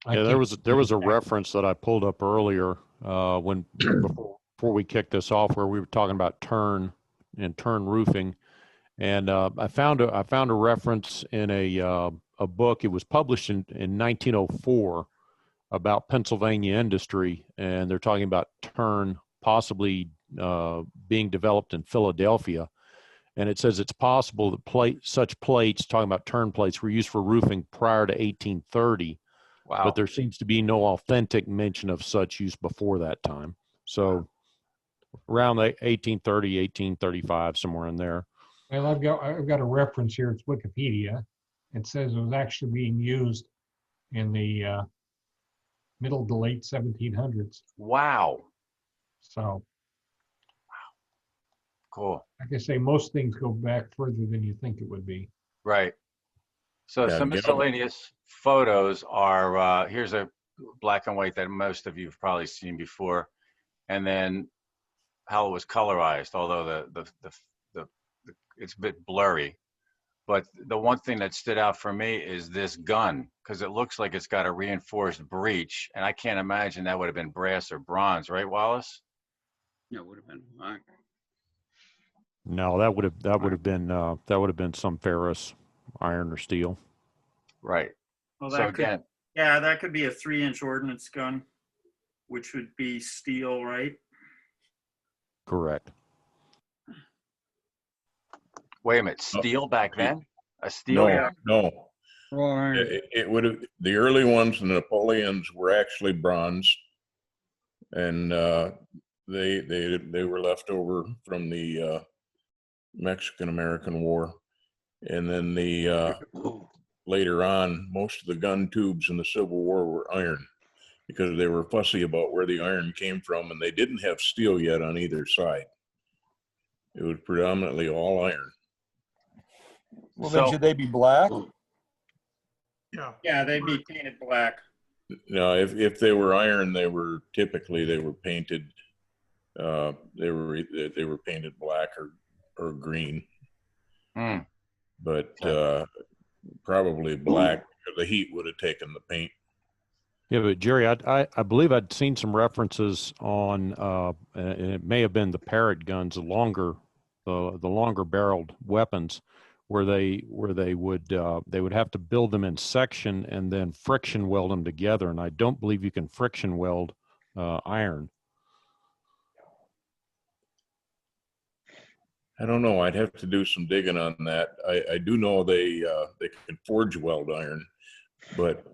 E: there was a reference that I pulled up earlier when before we kicked this off, where we were talking about turn roofing, and I found a reference in a book. It was published in 1904 about Pennsylvania industry, and they're talking about turn possibly being developed in Philadelphia. And it says it's possible that such plates, talking about turn plates, were used for roofing prior to 1830.
A: Wow.
E: But there seems to be no authentic mention of such use before that time. So around the 1830, 1835, somewhere in there.
H: Well, I've got a reference here. It's Wikipedia. It says it was actually being used in the middle to late 1700s.
A: Wow.
H: So.
A: Cool.
H: Like I say, most things go back further than you think it would be.
A: Right. So some miscellaneous photos are, here's a black and white that most of you have probably seen before. And then how it was colorized, although it's a bit blurry. But the one thing that stood out for me is this gun, because it looks like it's got a reinforced breech. And I can't imagine that would have been brass or bronze, right, Wallace?
P: Yeah, it would have been black.
E: No, that would have been some ferrous, iron or steel.
A: Right.
M: Well,
A: So
M: that could,
A: again,
M: yeah, that could be a 3-inch ordnance gun, which would be steel, right?
E: Correct.
A: wait a minute, steel back then? A steel?
I: No. It would have, the early ones, the Napoleons, were actually bronze, and the they were left over from the Mexican-American War. And then later on, most of the gun tubes in the Civil War were iron because they were fussy about where the iron came from, and they didn't have steel yet on either side. It was predominantly all iron.
F: Well, then should they be black?
O: Yeah.
M: Yeah, they'd be painted black.
I: No, if they were iron, they were painted. They were painted black or green.
A: Mm.
I: But probably black because the heat would have taken the paint.
E: Yeah, but Jerry, I believe I'd seen some references on, and it may have been the Parrott guns, the longer barreled weapons, where they would have to build them in section and then friction weld them together. And I don't believe you can friction weld iron.
I: I don't know. I'd have to do some digging on that. I do know they can forge weld iron, but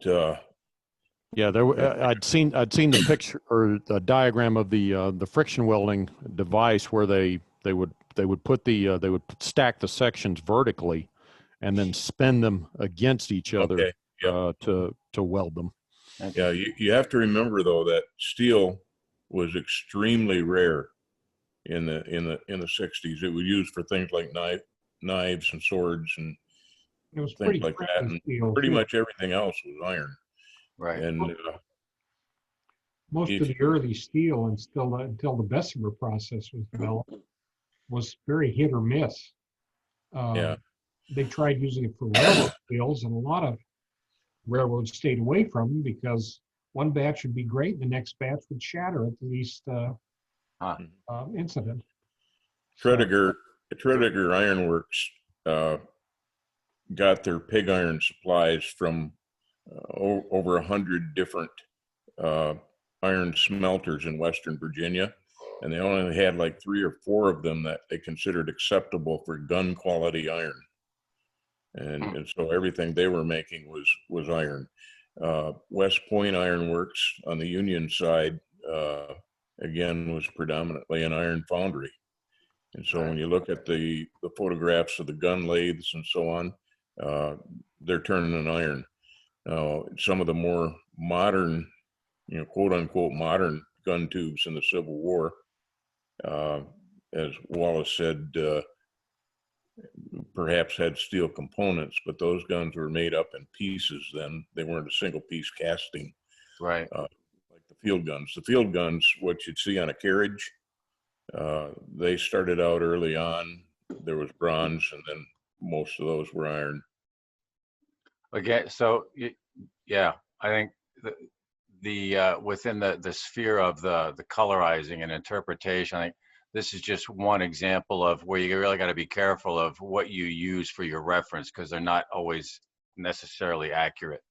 E: yeah, I'd seen the picture or the diagram of the friction welding device where they would stack the sections vertically and then spin them against each other to weld them.
I: Yeah, you have to remember though that steel was extremely rare in the 60s. It was used for things like knives and swords and
H: it was
I: things like that, and pretty much everything else was iron.
A: Right.
I: And
H: most of the early steel until the Bessemer process was developed was very hit or miss. They tried using it for railroad wheels, and a lot of railroads stayed away from them because one batch would be great, and the next batch would shatter at the least incident.
I: Tredegar Ironworks got their pig iron supplies from over 100 different iron smelters in Western Virginia, and they only had like 3 or 4 of them that they considered acceptable for gun quality iron. And so everything they were making was iron. West Point Ironworks on the Union side, again, was predominantly an iron foundry. And so when you look at the photographs of the gun lathes and so on, they're turning in iron. Now, some of the more modern, quote unquote, modern gun tubes in the Civil War, as Wallace said, perhaps had steel components, but those guns were made up in pieces then. They weren't a single piece casting.
A: Right.
I: Like the field guns. The field guns, what you'd see on a carriage, they started out early on. There was bronze, and then most of those were iron.
A: Again, so yeah, I think the within the sphere of the colorizing and interpretation, I think this is just one example of where you really got to be careful of what you use for your reference, because they're not always necessarily accurate.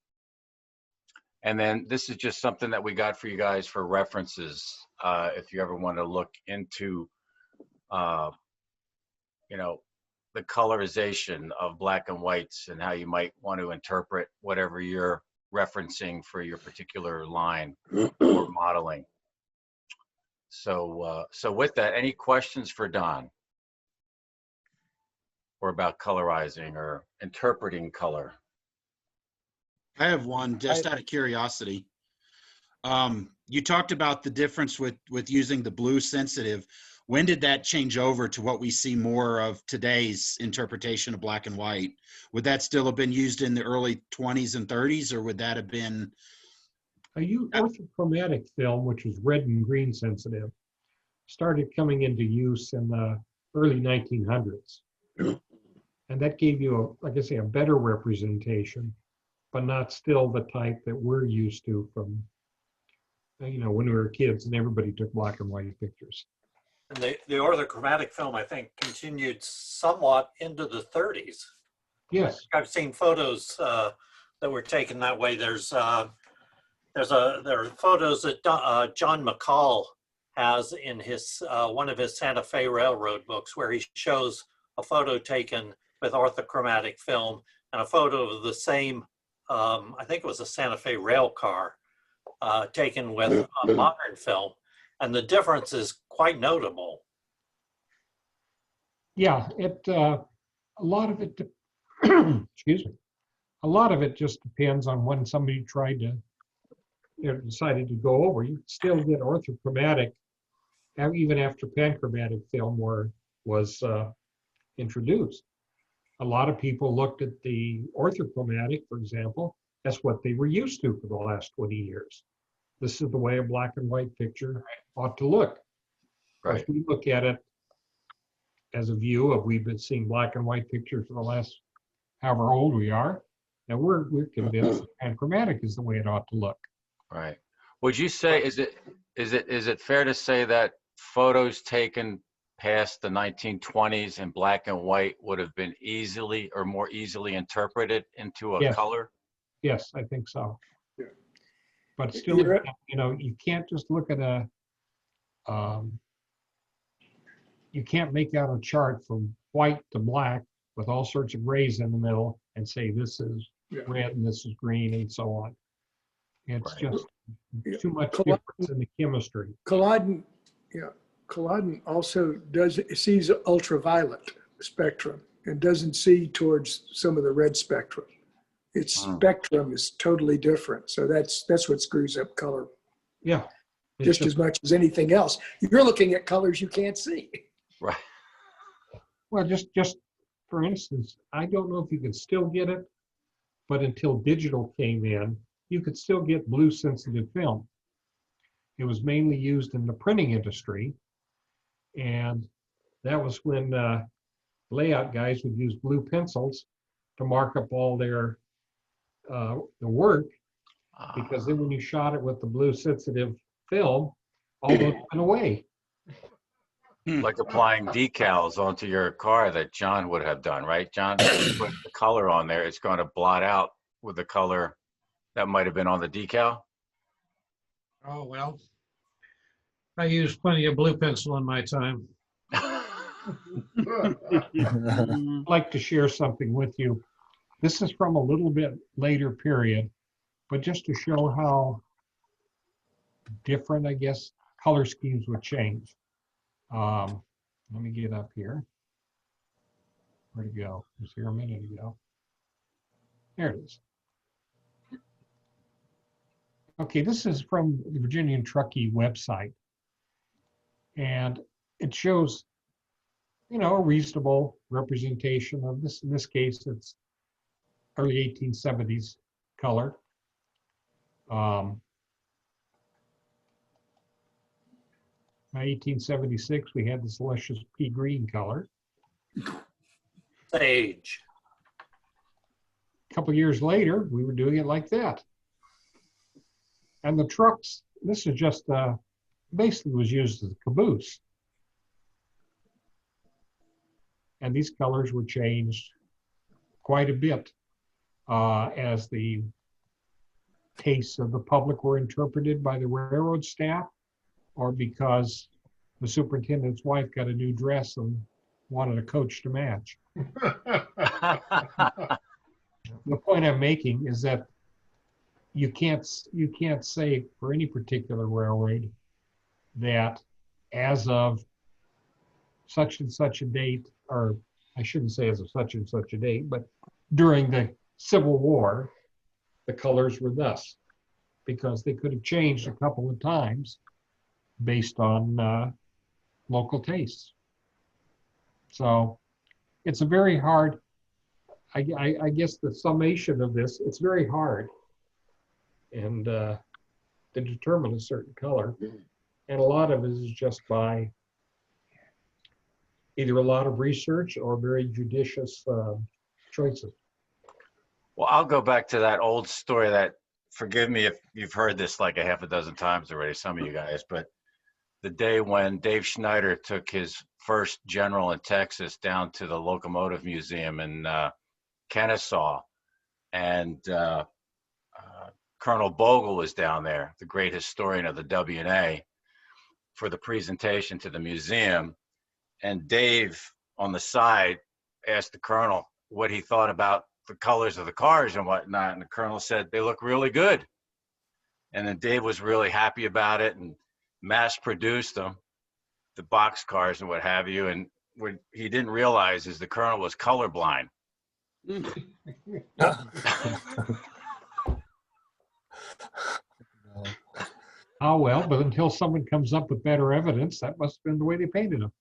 A: And then this is just something that we got for you guys for references. If you ever want to look into, the colorization of black and whites and how you might want to interpret whatever you're referencing for your particular line or modeling. So with that, any questions for Don? Or about colorizing or interpreting color?
J: I have one just out of curiosity. You talked about the difference with using the blue sensitive. When did that change over to what we see more of today's interpretation of black and white? Would that still have been used in the early 20s and 30s, or would that have been?
H: Orthochromatic film, which is red and green sensitive, started coming into use in the early 1900s. And that gave you, like I say, a better representation, but not still the type that we're used to from, when we were kids and everybody took black and white pictures.
R: And the orthochromatic film, I think, continued somewhat into the 30s.
H: Yes.
R: I've seen photos that were taken that way. There are photos that John McCall has in his one of his Santa Fe Railroad books, where he shows a photo taken with orthochromatic film and a photo of the same, I think it was a Santa Fe rail car, taken with a modern film. and the difference is quite notable.
H: Yeah, a lot of it, excuse me, a lot of it just depends on when somebody tried to, decided to go over. You still get orthochromatic, even after panchromatic film was introduced. A lot of people looked at the orthochromatic, for example, as what they were used to for the last 20 years. This is the way a black and white picture ought to look.
A: Right.
H: If we look at it as a view of, we've been seeing black and white pictures for the last however old we are, and we're convinced that panchromatic is the way it ought to look.
A: Right. Would you say, is it fair to say that photos taken past the 1920s in black and white would have been easily or more easily interpreted into a
H: Yes.
A: color?
H: Yes, I think so.
Q: Yeah.
H: But still, you can't just look at you can't make out a chart from white to black with all sorts of grays in the middle and say this is red and this is green and so on. It's just too much difference in the chemistry.
Q: Culloden also sees ultraviolet spectrum and doesn't see towards some of the red spectrum. Its spectrum is totally different. So that's what screws up color.
H: Yeah.
Q: Just as much as anything else. You're looking at colors you can't see.
A: Right.
H: Well, just for instance, I don't know if you can still get it, but until digital came in, you could still get blue sensitive film. It was mainly used in the printing industry. And that was when layout guys would use blue pencils to mark up all their the work, because then when you shot it with the blue sensitive film, all those went away.
A: Like applying decals onto your car that John would have done, right, John? If you put the color on there, it's going to blot out with the color that might have been on the decal.
C: Oh, well, I used plenty of blue pencil in my time.
H: I'd like to share something with you. This is from a little bit later period, but just to show how different, I guess, color schemes would change. Let me get up here. Where'd it go? It was here a minute ago. There it is. Okay, this is from the Virginia and Truckee website. And it shows, a reasonable representation of this. In this case, it's early 1870s color. By 1876, we had this luscious pea green color.
R: Sage.
H: A couple years later, we were doing it like that. And the trucks, this is just basically was used as a caboose. And these colors were changed quite a bit as the tastes of the public were interpreted by the railroad staff, or because the superintendent's wife got a new dress and wanted a coach to match. The point I'm making is that you can't say for any particular railroad that as of such and such a date, or I shouldn't say as of such and such a date, but during the Civil War, the colors were thus, because they could have changed a couple of times based on local tastes. So it's a very hard, I guess the summation of this, it's very hard and to determine a certain color. And a lot of it is just by either a lot of research or very judicious choices.
A: Well, I'll go back to that old story that, forgive me if you've heard this like a half a dozen times already, some of you guys, but the day when Dave Schneider took his first general in Texas down to the Locomotive Museum in Kennesaw, and Colonel Bogle was down there, the great historian of the W&A, for the presentation to the museum. And Dave, on the side, asked the Colonel what he thought about the colors of the cars and whatnot. And the Colonel said, they look really good. And then Dave was really happy about it. And mass produced them, the box cars and what have you. And what he didn't realize is the colonel was colorblind.
H: Oh, well, but until someone comes up with better evidence, that must have been the way they painted them.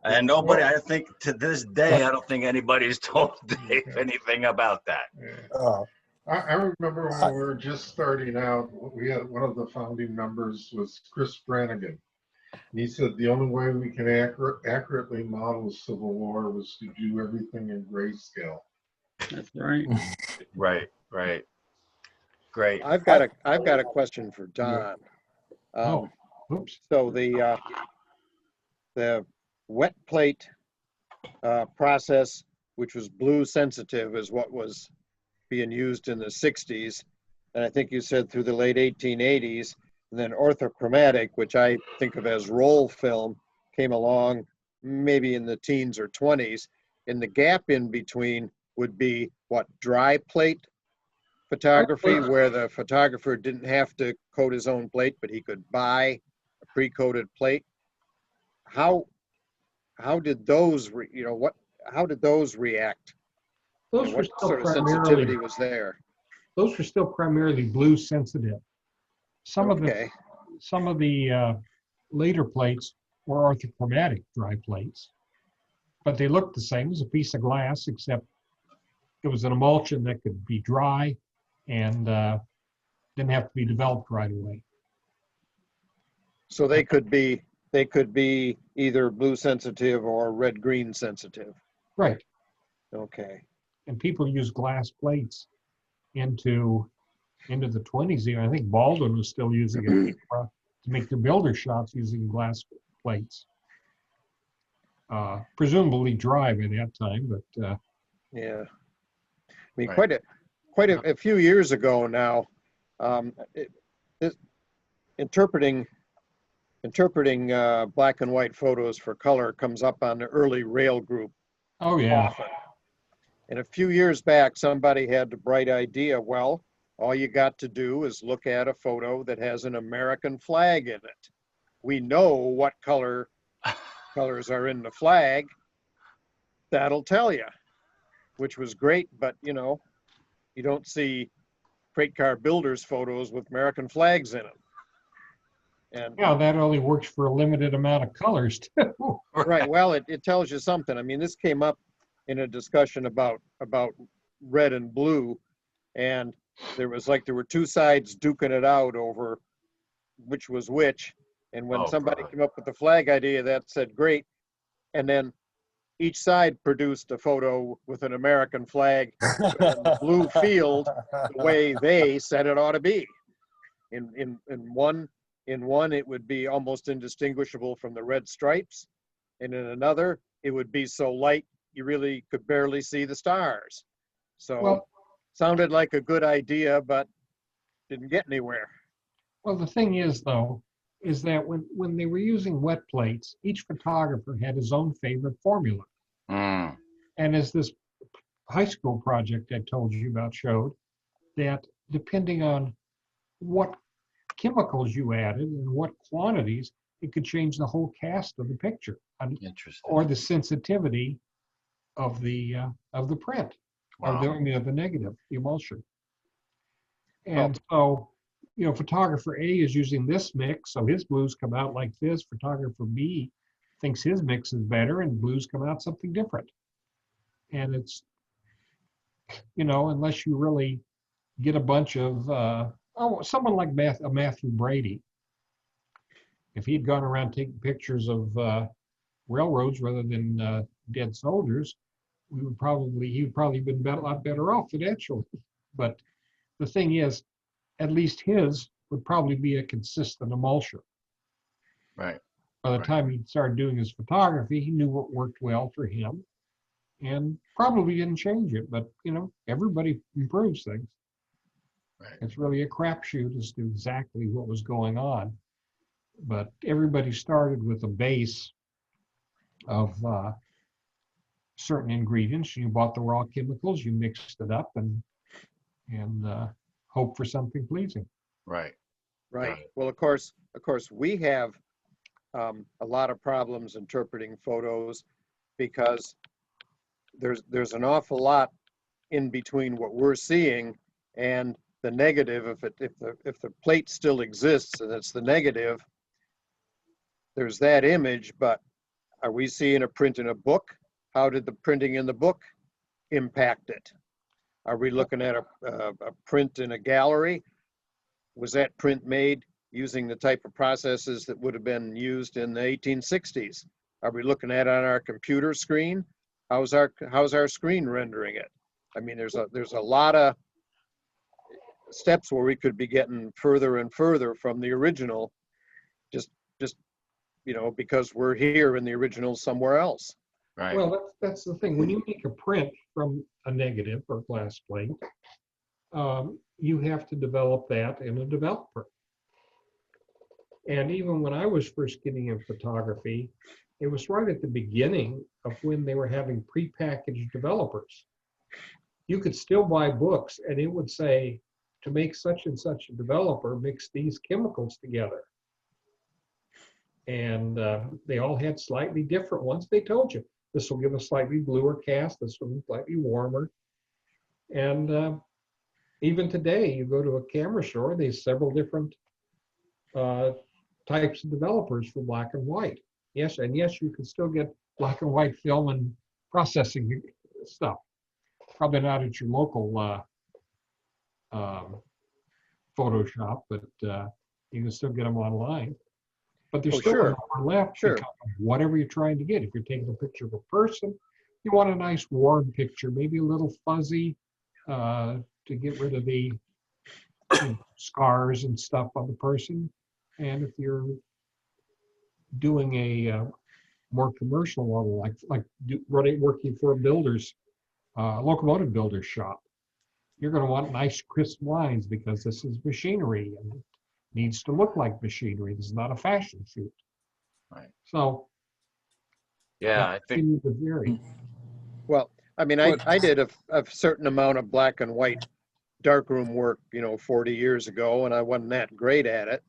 A: And nobody, I think to this day, I don't think anybody's told Dave anything about that.
B: I remember when we were just starting out, we had one of the founding members was Chris Brannigan. And he said the only way we can accurately model Civil War was to do everything in grayscale.
P: That's right.
A: Right. Great.
K: I've got a question for Don.
H: Oops.
K: So the wet plate process, which was blue sensitive, is what was being used in the 60s. And I think you said through the late 1880s. And then orthochromatic, which I think of as roll film, came along maybe in the teens or 20s. And the gap in between would be what, dry plate photography, where the photographer didn't have to coat his own plate, but he could buy a pre-coated plate. How did those, how did those react?
H: Those
K: And
H: were
K: what
H: still
K: sort of
H: primarily,
K: sensitivity was there?
H: those were still primarily blue sensitive. Some of the later plates were orthochromatic dry plates, but they looked the same as a piece of glass, except it was an emulsion that could be dry and didn't have to be developed right away.
K: So they could be either blue sensitive or red green sensitive.
H: Right.
K: Okay.
H: And people use glass plates into the 20s. Even I think Baldwin was still using it to make their builder shots using glass plates. Presumably dry by that time, but
K: yeah. I mean, quite a few years ago now, interpreting black and white photos for color comes up on the early rail group.
H: Oh yeah.
K: Often. And a few years back, somebody had the bright idea, well, all you got to do is look at a photo that has an American flag in it. We know what colors are in the flag. That'll tell you, which was great, but you don't see crate car builders photos with American flags in them. And
H: yeah, that only works for a limited amount of colors too.
K: Right. Well, it tells you something. I mean, this came up in a discussion about red and blue, and there were two sides duking it out over which was which. And when somebody came up with the flag idea, that said great. And then each side produced a photo with an American flag and the blue field the way they said it ought to be. In one, it would be almost indistinguishable from the red stripes. And in another, it would be so light, you really could barely see the stars. So sounded like a good idea, but didn't get anywhere.
H: Well, the thing is, though, is that when they were using wet plates, each photographer had his own favorite formula.
A: Mm.
H: And as this high school project I told you about showed, that depending on what chemicals you added and what quantities, it could change the whole cast of the picture.
A: Interesting.
H: Or the sensitivity of the print,
A: Wow.
H: or the negative, the emulsion. And so, photographer A is using this mix, so his blues come out like this. Photographer B thinks his mix is better, and blues come out something different. And it's, unless you really get a bunch of, someone like Matthew Brady, if he'd gone around taking pictures of railroads rather than dead soldiers, he would probably been a lot better off financially. But the thing is, at least his would probably be a consistent emulsion.
A: Right.
H: By the time he started doing his photography, he knew what worked well for him and probably didn't change it. But, everybody improves things.
A: Right.
H: It's really a crapshoot as to exactly what was going on. But everybody started with a base of certain ingredients. You bought the raw chemicals, you mixed it up and hope for something pleasing.
A: Right.
K: Right. Well, of course, we have a lot of problems interpreting photos because there's an awful lot in between what we're seeing and the negative. If the plate still exists and it's the negative, there's that image, but are we seeing a print in a book? How did the printing in the book impact it? Are we looking at a print in a gallery? Was that print made using the type of processes that would have been used in the 1860s? Are we looking at it on our computer screen? How's our screen rendering it? I mean, there's a lot of steps where we could be getting further and further from the original, just because we're here in the original somewhere else.
A: Right.
H: Well, that's the thing. When you make a print from a negative or glass plate, you have to develop that in a developer. And even when I was first getting in photography, it was right at the beginning of when they were having prepackaged developers. You could still buy books and it would say, to make such and such a developer, mix these chemicals together. And they all had slightly different ones. They told you, this will give a slightly bluer cast, this will be slightly warmer. And even today, you go to a camera store, there's several different types of developers for black and white. Yes, and yes, you can still get black and white film and processing stuff. Probably not at your local Photoshop, but you can still get them online. But there's still more left because of whatever you're trying to get. If you're taking a picture of a person, you want a nice warm picture, maybe a little fuzzy to get rid of the scars and stuff on the person. And if you're doing a more commercial model, like working for a builder's, locomotive builder's shop, you're going to want nice crisp lines because this is machinery and it needs to look like machinery. This is not a fashion shoot.
A: Right.
H: So,
A: yeah, I think.
K: Well, I mean, I did a certain amount of black and white darkroom work, 40 years ago, and I wasn't that great at it.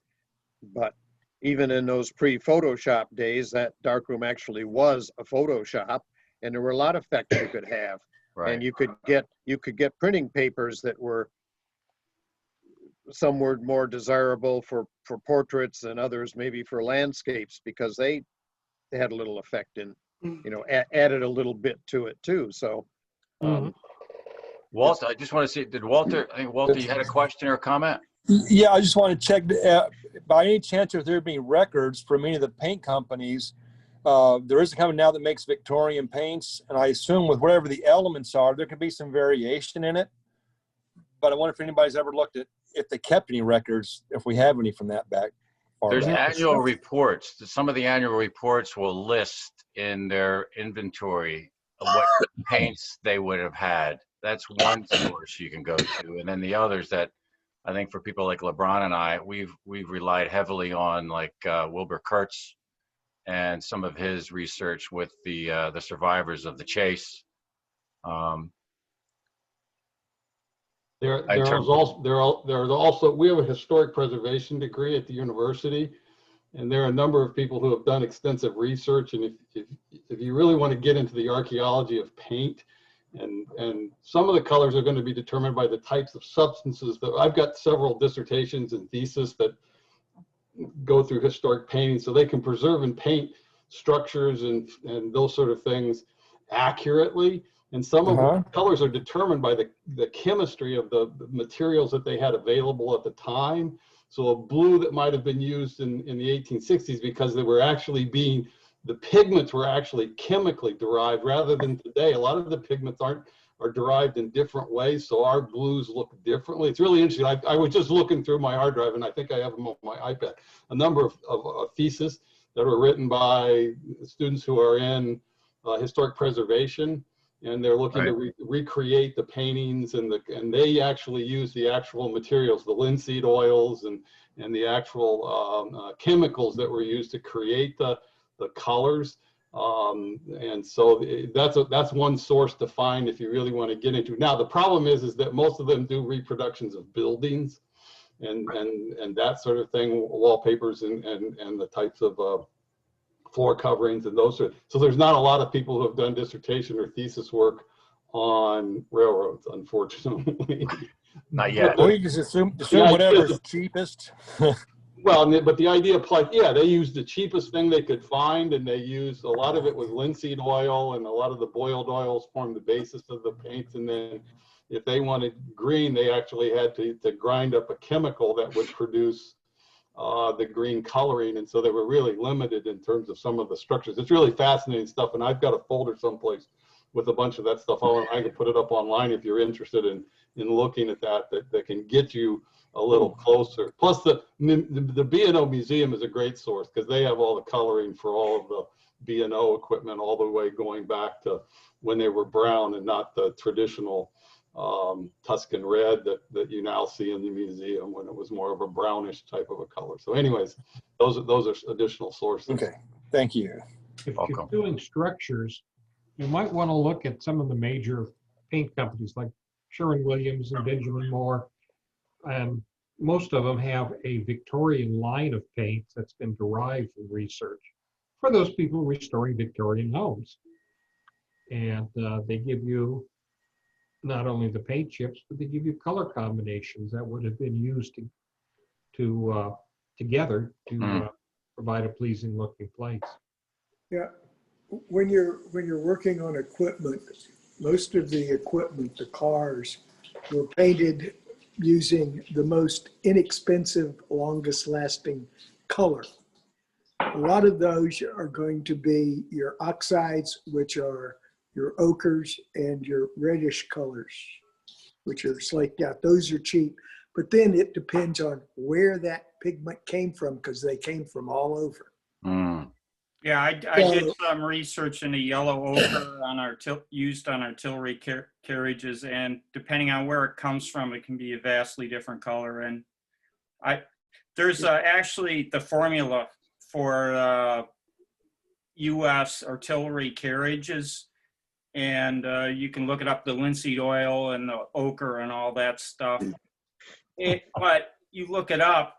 K: But even in those pre-Photoshop days, that darkroom actually was a Photoshop, and there were a lot of effects you could have.
A: Right.
K: And you could get printing papers that were, some were more desirable for portraits and others maybe for landscapes because they had a little effect in, added a little bit to it too. So,
A: Walter, I just want to see, Walter, you had a question or a comment?
F: Yeah, I just want to check, by any chance, if there being records from any of the paint companies. There is a company now that makes Victorian paints, and I assume with whatever the elements are, there could be some variation in it. But I wonder if anybody's ever looked at if they kept any records, if we have any from that back.
A: There's annual reports. Some of the annual reports will list in their inventory of what paints they would have had. That's one source you can go to, and then the others that I think for people like LeBron and I, we've relied heavily on, like Wilbur Kurtz and some of his research with the survivors of the chase.
N: There's also, we have a historic preservation degree at the university, and there are a number of people who have done extensive research. And if you really want to get into the archaeology of paint, and some of the colors are going to be determined by the types of substances that I've got several dissertations and theses that go through historic painting, so they can preserve and paint structures and those sort of things accurately. And some of the colors are determined by the chemistry of the materials that they had available at the time. So a blue that might have been used in the 1860s because they were actually the pigments were actually chemically derived rather than today. A lot of the pigments are derived in different ways, so our blues look differently. It's really interesting. I was just looking through my hard drive, and I think I have them on my iPad. A number of theses that were written by students who are in historic preservation, and they're looking to recreate the paintings, and they actually use the actual materials, the linseed oils, and the actual chemicals that were used to create the colors. And so that's one source to find if you really want to get into. Now the problem is that most of them do reproductions of buildings, and that sort of thing, wallpapers and the types of floor coverings and those sort. So there's not a lot of people who have done dissertation or thesis work on railroads, unfortunately.
A: Not yet.
F: Well, you just assume whatever's cheapest.
N: Well, but the idea applies. Yeah, they used the cheapest thing they could find, and they used a lot of it was linseed oil, and a lot of the boiled oils formed the basis of the paints. And then, if they wanted green, they actually had to grind up a chemical that would produce the green coloring, and so they were really limited in terms of some of the structures. It's really fascinating stuff, and I've got a folder someplace with a bunch of that stuff. I can put it up online if you're interested in looking at that can get you a little closer. Plus the B&O Museum is a great source because they have all the coloring for all of the B&O equipment all the way going back to when they were brown and not the traditional Tuscan red that you now see in the museum, when it was more of a brownish type of a color. So anyways, those are additional sources.
F: Okay, thank you.
H: If you're doing structures, you might want to look at some of the major paint companies like Sherwin-Williams and Benjamin Moore. And most of them have a Victorian line of paints that's been derived from research for those people restoring Victorian homes. And they give you not only the paint chips, but they give you color combinations that would have been used together to provide a pleasing looking place.
Q: Yeah, when you're working on equipment, most of the equipment, the cars, were painted using the most inexpensive, longest lasting color. A lot of those are going to be your oxides, which are your ochres, and your reddish colors, which are slaked out. Those are cheap, but then it depends on where that pigment came from, because they came from all over.
M: Yeah, I did some research in the yellow ochre on used on artillery carriages, and depending on where it comes from, it can be a vastly different color. And there's actually the formula for U.S. artillery carriages, and you can look it up, the linseed oil and the ochre and all that stuff. But you look it up,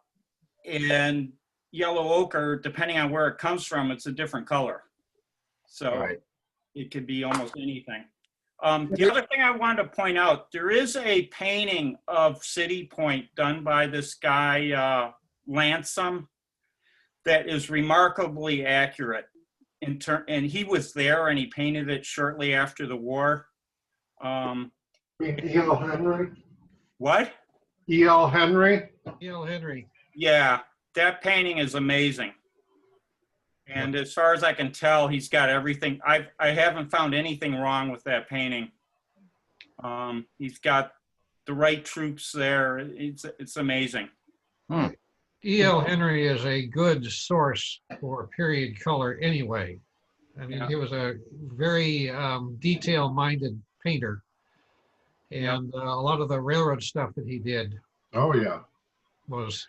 M: and yellow ochre, depending on where it comes from, it's a different color. So it could be almost anything. The other thing I wanted to point out, there is a painting of City Point done by this guy, Lansom, that is remarkably accurate. And he was there and he painted it shortly after the war.
B: E.L. Henry?
M: What?
B: E.L. Henry?
C: E.L. Henry.
M: Yeah, that painting is amazing. And as far as I can tell, he's got everything. I haven't found anything wrong with that painting. He's got the right troops there. It's amazing.
C: E.L. Henry is a good source for period color anyway. I mean, he was a very detail-minded painter. And a lot of the railroad stuff that he did was,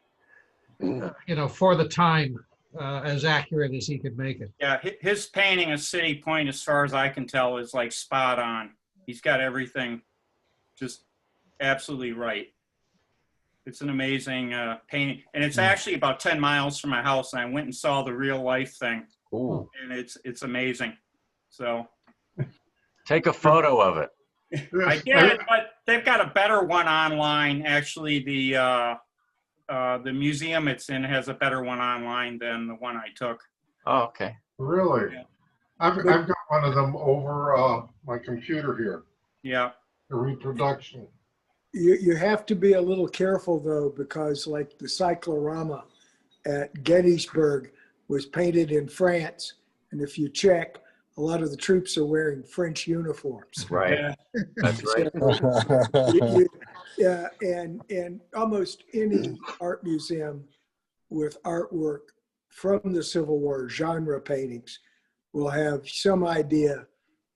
C: for the time, as accurate as he could make it.
M: Yeah, his painting of City Point, as far as I can tell, is like spot on. He's got everything just absolutely right. It's an amazing painting. And it's actually about 10 miles from my house, and I went and saw the real life thing.
A: Ooh.
M: And it's amazing. So
A: take a photo of it.
M: I did, but they've got a better one online. Actually, the museum it's in has a better one online than the one I took.
A: Oh, okay.
B: Really? Yeah. I've got one of them over my computer here.
M: Yeah.
B: The reproduction.
Q: You have to be a little careful though, because like the cyclorama at Gettysburg was painted in France, and if you check, a lot of the troops are wearing French uniforms.
A: Right. That's right.
Q: Yeah, and almost any art museum with artwork from the Civil War, genre paintings, will have some idea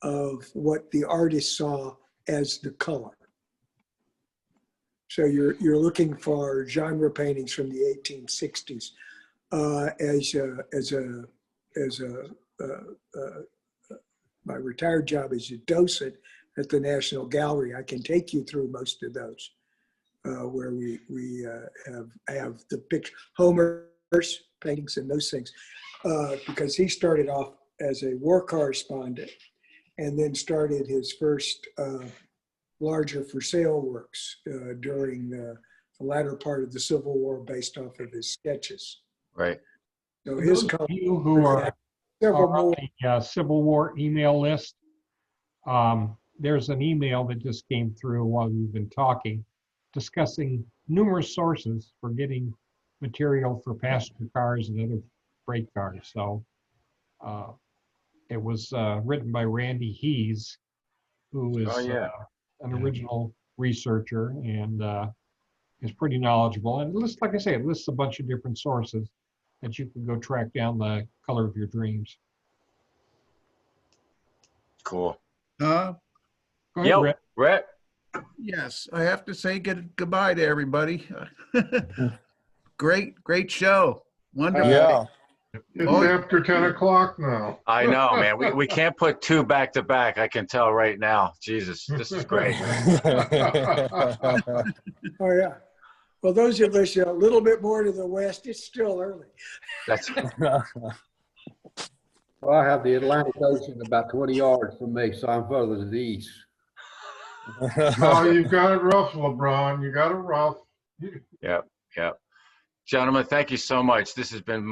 Q: of what the artist saw as the color. So you're looking for genre paintings from the 1860s. My retired job as a docent at the National Gallery, I can take you through most of those. where we have the picture, Homer's paintings and those things, because he started off as a war correspondent and then started his first larger for sale works during the latter part of the Civil War based off of his sketches.
A: Right.
Q: So
H: For
Q: his
H: those of you who are on the Civil War email list, there's an email that just came through while we've been talking, discussing numerous sources for getting material for passenger cars and other freight cars. So it was written by Randy Hees, who is an original researcher and is pretty knowledgeable. And it lists, like I say, it lists a bunch of different sources that you can go track down the color of your dreams.
A: Cool.
G: Uh,
H: Go ahead,
A: Rhett.
G: Yes, I have to say goodbye to everybody. Great show. Wonderful.
B: Yeah. It's after 10 o'clock now.
A: I know, man. We can't put two back to back. I can tell right now. Jesus, this is great.
Q: Oh, yeah. Well, those of us a little bit more to the west, it's still early.
A: That's
D: Well, I have the Atlantic Ocean about 20 yards from me, so I'm further to the east.
B: Oh, you've got it rough, LeBron. You got it rough.
A: Yep. Gentlemen, thank you so much. This has been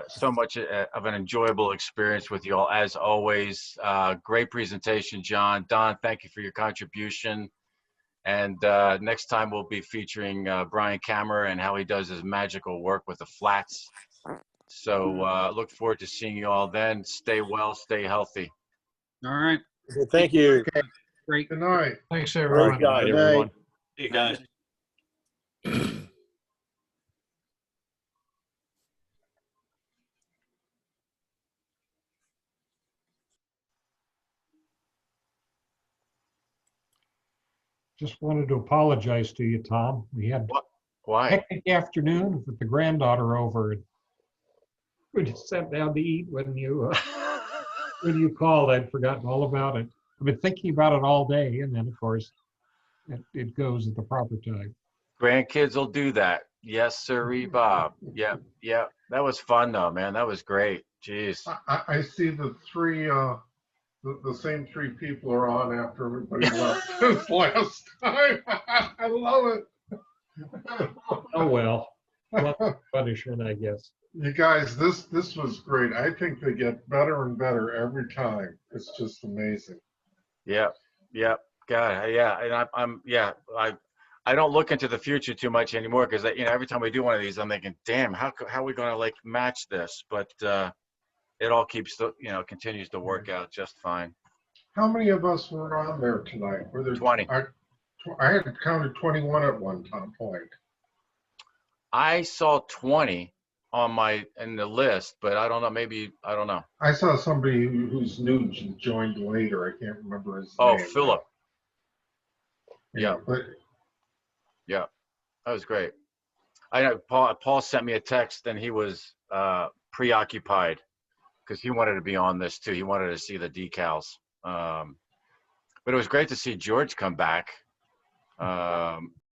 A: so much of an enjoyable experience with you all, as always. Great presentation, John. Don, thank you for your contribution. And next time we'll be featuring Brian Kammerer and how he does his magical work with the flats. So look forward to seeing you all then. Stay well, stay healthy.
J: All right.
N: Thank you.
J: Okay. Great.
B: Good night.
C: Thanks, everyone.
N: Good night, everyone.
R: You guys.
H: Just wanted to apologize to you, Tom. We had
A: Why?
H: hectic afternoon with the granddaughter over. We just sat down to eat when you called. I'd forgotten all about it. I've been thinking about it all day, and then of course it goes at the proper time.
A: Grandkids will do that. Yes, sirree, Bob. Yeah. That was fun though, man. That was great. Jeez.
B: I see the three, the same three people are on after everybody left this last time. I love it.
H: Oh well, punishment, I guess.
B: You guys, this was great. I think they get better and better every time. It's just amazing.
A: Yep. God, yeah. And I don't look into the future too much anymore because every time we do one of these, I'm thinking, damn, how are we going to match this? But it all keeps continues to work out just fine.
B: How many of us were on there tonight? Were there
A: 20?
B: I had counted 21 at one point.
A: I saw 20 in the list, but I don't know. Maybe I don't know.
B: I saw somebody who's new joined later. I can't remember his name.
A: Oh, Philip. Yeah. Yeah, that was great. I know Paul sent me a text and he was preoccupied because he wanted to be on this too. He wanted to see the decals. But it was great to see George come back.